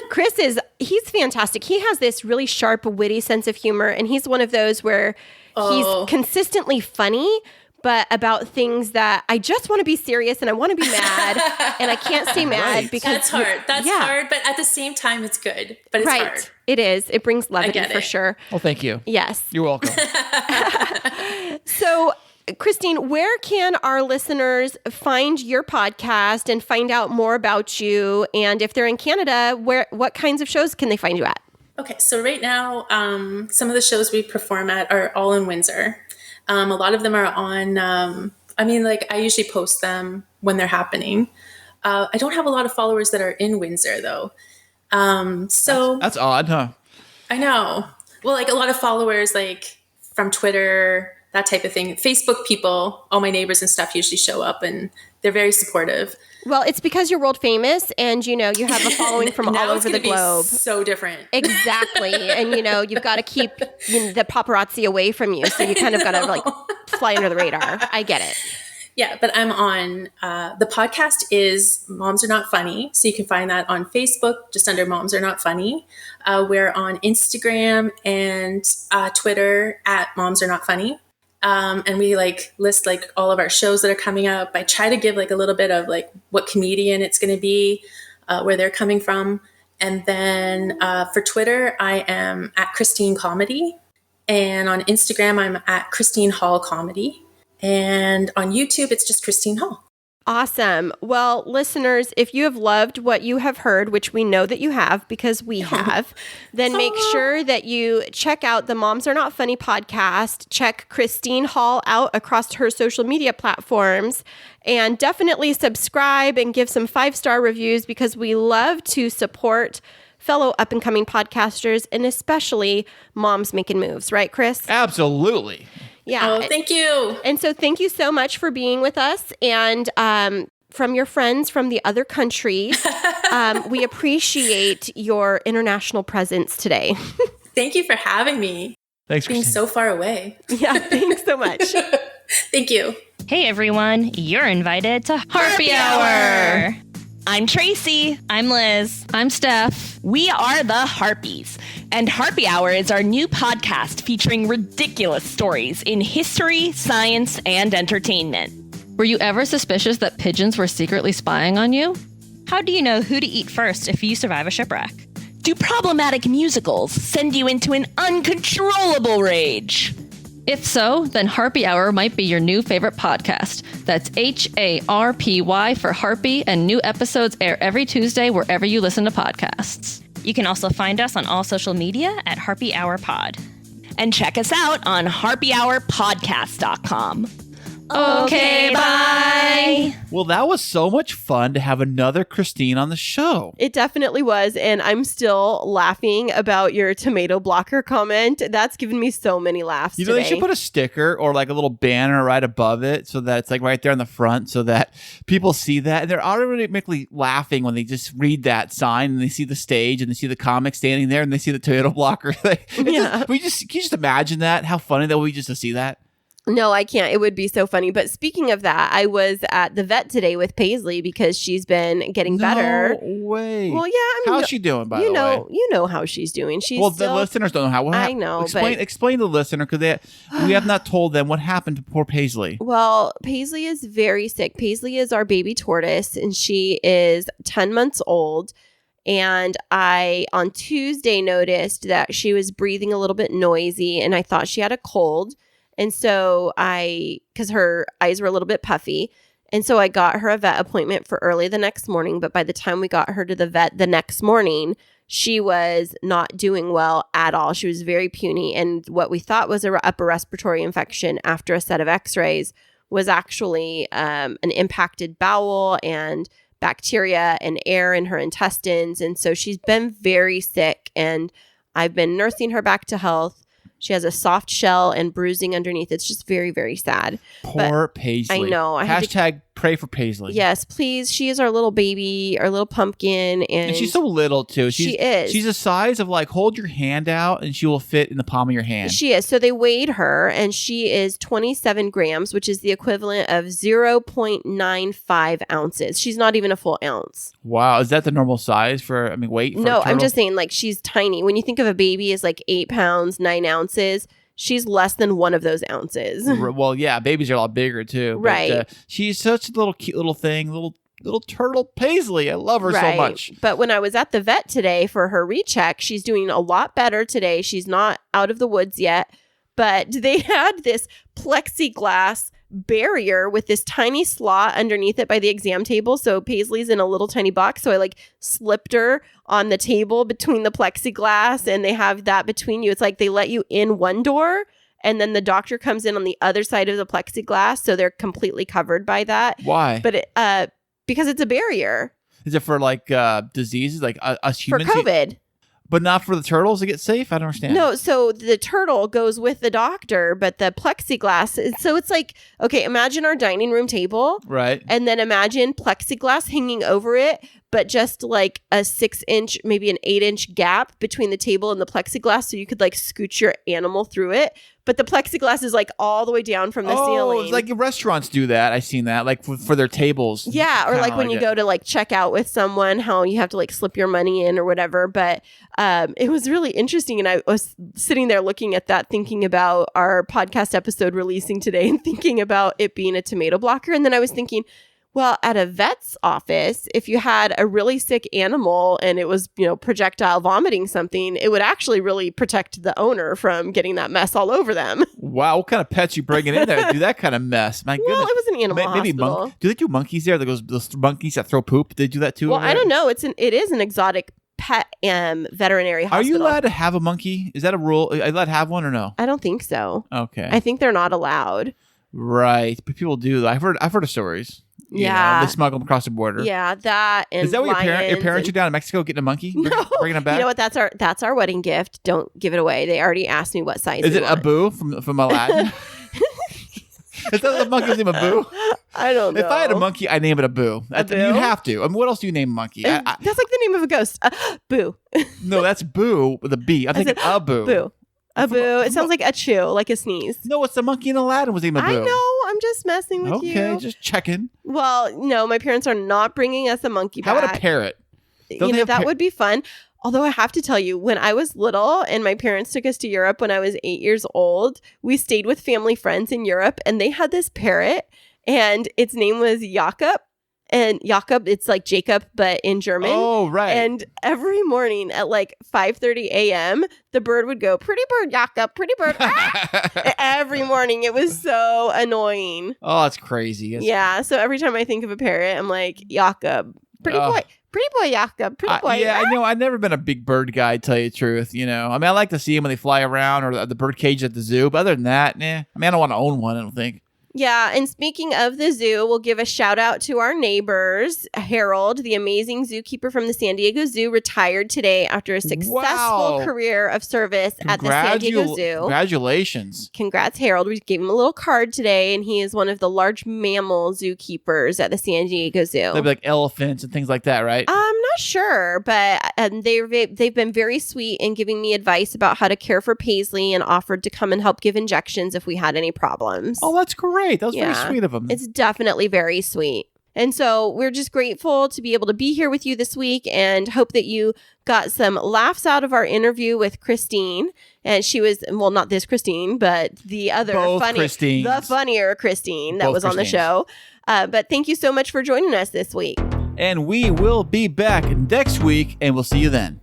Chris he's fantastic. He has this really sharp, witty sense of humor. And he's one of those where he's consistently funny, but about things that I just want to be serious and I want to be mad and I can't stay mad because that's hard. That's hard, but at the same time, it's good. But it's hard. It is. It brings levity for sure. Well, thank you. Yes. You're welcome. So, Christine, where can our listeners find your podcast and find out more about you? And if they're in Canada, what kinds of shows can they find you at? Okay, so right now, some of the shows we perform at are all in Windsor. A lot of them are on, I usually post them when they're happening. I don't have a lot of followers that are in Windsor, though. That's odd, huh? I know. Well, like, a lot of followers, like, from Twitter, that type of thing. Facebook people, all my neighbors and stuff usually show up, and they're very supportive. Well, it's because you're world famous and, you have a following from all over the globe. So different. Exactly. And, you've got to keep the paparazzi away from you. So you kind of got to like fly under the radar. I get it. Yeah, but I'm on, the podcast is Moms Are Not Funny. So you can find that on Facebook, just under Moms Are Not Funny. We're on Instagram and Twitter at Moms Are Not Funny. And we list all of our shows that are coming up. I try to give a little bit of what comedian it's going to be, where they're coming from. And then for Twitter, I am at Christine Comedy. And on Instagram, I'm at Christine Hall Comedy. And on YouTube, it's just Christine Hall. Awesome. Well, listeners, if you have loved what you have heard, which we know that you have because we have, then make sure that you check out the Moms Are Not Funny podcast. Check Christine Hall out across her social media platforms, and definitely subscribe and give some 5-star reviews because we love to support fellow up-and-coming podcasters and especially moms making moves. Right, Chris? Absolutely. Yeah. Oh, thank you. And so thank you so much for being with us. And from your friends from the other countries, we appreciate your international presence today. Thank you for having me. Thanks, Being Christine. so far away. Yeah, thanks so much. Thank you. Hey everyone, you're invited to Harpy Hour. I'm Tracy. I'm Liz. I'm Steph. We are the Harpies, and Harpy Hour is our new podcast featuring ridiculous stories in history, science, and entertainment. Were you ever suspicious that pigeons were secretly spying on you? How do you know who to eat first if you survive a shipwreck? Do problematic musicals send you into an uncontrollable rage? If so, then Harpy Hour might be your new favorite podcast. That's HARPY for Harpy, and new episodes air every Tuesday wherever you listen to podcasts. You can also find us on all social media at Harpy Hour Pod. And check us out on harpyhourpodcast.com. Okay, bye. Well, that was so much fun to have another Christine on the show. It definitely was. And I'm still laughing about your tomato blocker comment. That's given me so many laughs You know, today. they should put a sticker or a little banner right above it so that it's right there in the front so that people see that. And they're automatically laughing when they just read that sign and they see the stage and they see the comic standing there and they see the tomato blocker. Yeah. Can you just imagine that? How funny that would be just to see that? No, I can't. It would be so funny. But speaking of that, I was at the vet today with Paisley because she's been getting better. No way. Well, yeah. I mean, How's she doing, by the way? You know how she's doing. She's Well, still, the listeners don't know how. I know, Explain to the listener because we have not told them what happened to poor Paisley. Well, Paisley is very sick. Paisley is our baby tortoise, and she is 10 months old. And I, on Tuesday, noticed that she was breathing a little bit noisy, and I thought she had a cold. And so because her eyes were a little bit puffy. And so I got her a vet appointment for early the next morning. But by the time we got her to the vet the next morning, she was not doing well at all. She was very puny. And what we thought was an upper respiratory infection after a set of x-rays was actually an impacted bowel and bacteria and air in her intestines. And so she's been very sick. And I've been nursing her back to health. She has a soft shell and bruising underneath. It's just very, very sad. Poor Paisley. I know. Hashtag pray for Paisley. Yes, please. She is our little baby, our little pumpkin. And she's so little, too. She is. She's the size of hold your hand out and she will fit in the palm of your hand. She is. So they weighed her and she is 27 grams, which is the equivalent of 0.95 ounces. She's not even a full ounce. Wow. Is that the normal size weight? For No, a I'm turtle? just saying she's tiny. When you think of a baby as 8 pounds, 9 ounces, she's less than one of those ounces. Well, yeah, babies are a lot bigger too. But, Right. She's such a little cute little thing, little turtle Paisley. I love her so much. But when I was at the vet today for her recheck, she's doing a lot better today. She's not out of the woods yet, but they had this plexiglass barrier with this tiny slot underneath it by the exam table. So Paisley's in a little tiny box. So I slipped her on the table between the plexiglass, and they have that between you. It's they let you in one door and then the doctor comes in on the other side of the plexiglass. So they're completely covered by that. Why? But because it's a barrier Is it for diseases us for humans? COVID. But not for the turtles to get safe? I don't understand. No, so the turtle goes with the doctor, but the plexiglass. So it's okay, imagine our dining room table. Right. And then imagine plexiglass hanging over it, but just a 6-inch, maybe an 8-inch gap between the table and the plexiglass. So you could scooch your animal through it. but the plexiglass is like all the way down from the ceiling. It's like restaurants do that. I've seen that, like for their tables. Yeah, or Kinda like when you go to like check out with someone, how you have to like slip your money in or whatever. But it was really interesting. And I was sitting there looking at that, thinking about our podcast episode releasing today and thinking about it being a tomato blocker. And then I was thinking, well, at a vet's office, if you had a really sick animal and it was, projectile vomiting something, it would actually really protect the owner from getting that mess all over them. Wow, what kind of pets you bringing in there to do that kind of mess? My goodness. Well, it was an animal hospital. Do they do monkeys there? Those monkeys that throw poop? They do that too? Well, I don't know. It is an exotic pet veterinary hospital. Are you allowed to have a monkey? Is that a rule? Are you allowed to have one or no? I don't think so. Okay. I think they're not allowed. Right, but people do. I've heard of stories. Yeah. They smuggle them across the border. Yeah, that and is that what your parents are and... down in Mexico getting a monkey? Bringing it back? You know what? That's our wedding gift. Don't give it away. They already asked me what size. Is it Abu from Aladdin? Is that the monkey's name Abu? I don't know. If I had a monkey, I'd name it Abu. Abu? You have to. I mean, what else do you name a monkey? That's like the name of a ghost. Boo. No, that's Boo with a B. I'm thinking Abu. Boo. Abu. It sounds like a chew, like a sneeze. No, it's the monkey in Aladdin was named Abu. I know. I'm just messing with you. Okay, just checking. Well, no, my parents are not bringing us a monkey back. How about a parrot? That would be fun. Although I have to tell you, when I was little and my parents took us to Europe when I was 8 years old, we stayed with family friends in Europe and they had this parrot and its name was Jakob. And Jakob, it's like Jacob, but in German. Oh, right. And every morning at like 5:30 a.m., the bird would go, pretty bird, Jakob, pretty bird. Ah! Every morning. It was so annoying. Oh, it's crazy. Yeah. So every time I think of a parrot, I'm like, Jakob, pretty boy, Jakob, pretty boy. Yeah, I know. I've never been a big bird guy, to tell you the truth. I mean, I like to see them when they fly around or the bird cage at the zoo. But other than that, I mean, I don't want to own one, I don't think. Yeah, and speaking of the zoo, we'll give a shout out to our neighbors. Harold, the amazing zookeeper from the San Diego Zoo, retired today after a successful career of service at the San Diego Zoo. Congratulations. Congrats, Harold. We gave him a little card today, and he is one of the large mammal zookeepers at the San Diego Zoo. They'd be like elephants and things like that, right? I'm not sure, but they've been very sweet in giving me advice about how to care for Paisley and offered to come and help give injections if we had any problems. Oh, that's great. That was very sweet of them. It's definitely very sweet. And so we're just grateful to be able to be here with you this week and hope that you got some laughs out of our interview with Christine. And she was, well, not this Christine, but the other funnier Christine that was on the show. But thank you so much for joining us this week. And we will be back next week, and we'll see you then.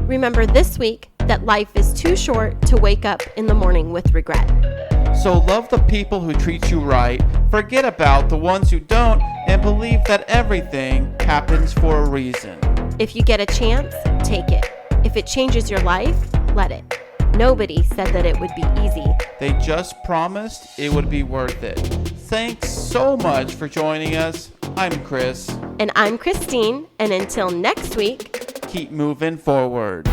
Remember this week that life is too short to wake up in the morning with regret. So love the people who treat you right, forget about the ones who don't, and believe that everything happens for a reason. If you get a chance, take it. If it changes your life, let it. Nobody said that it would be easy. They just promised it would be worth it. Thanks so much for joining us. I'm Chris. And I'm Christine. And until next week, keep moving forward.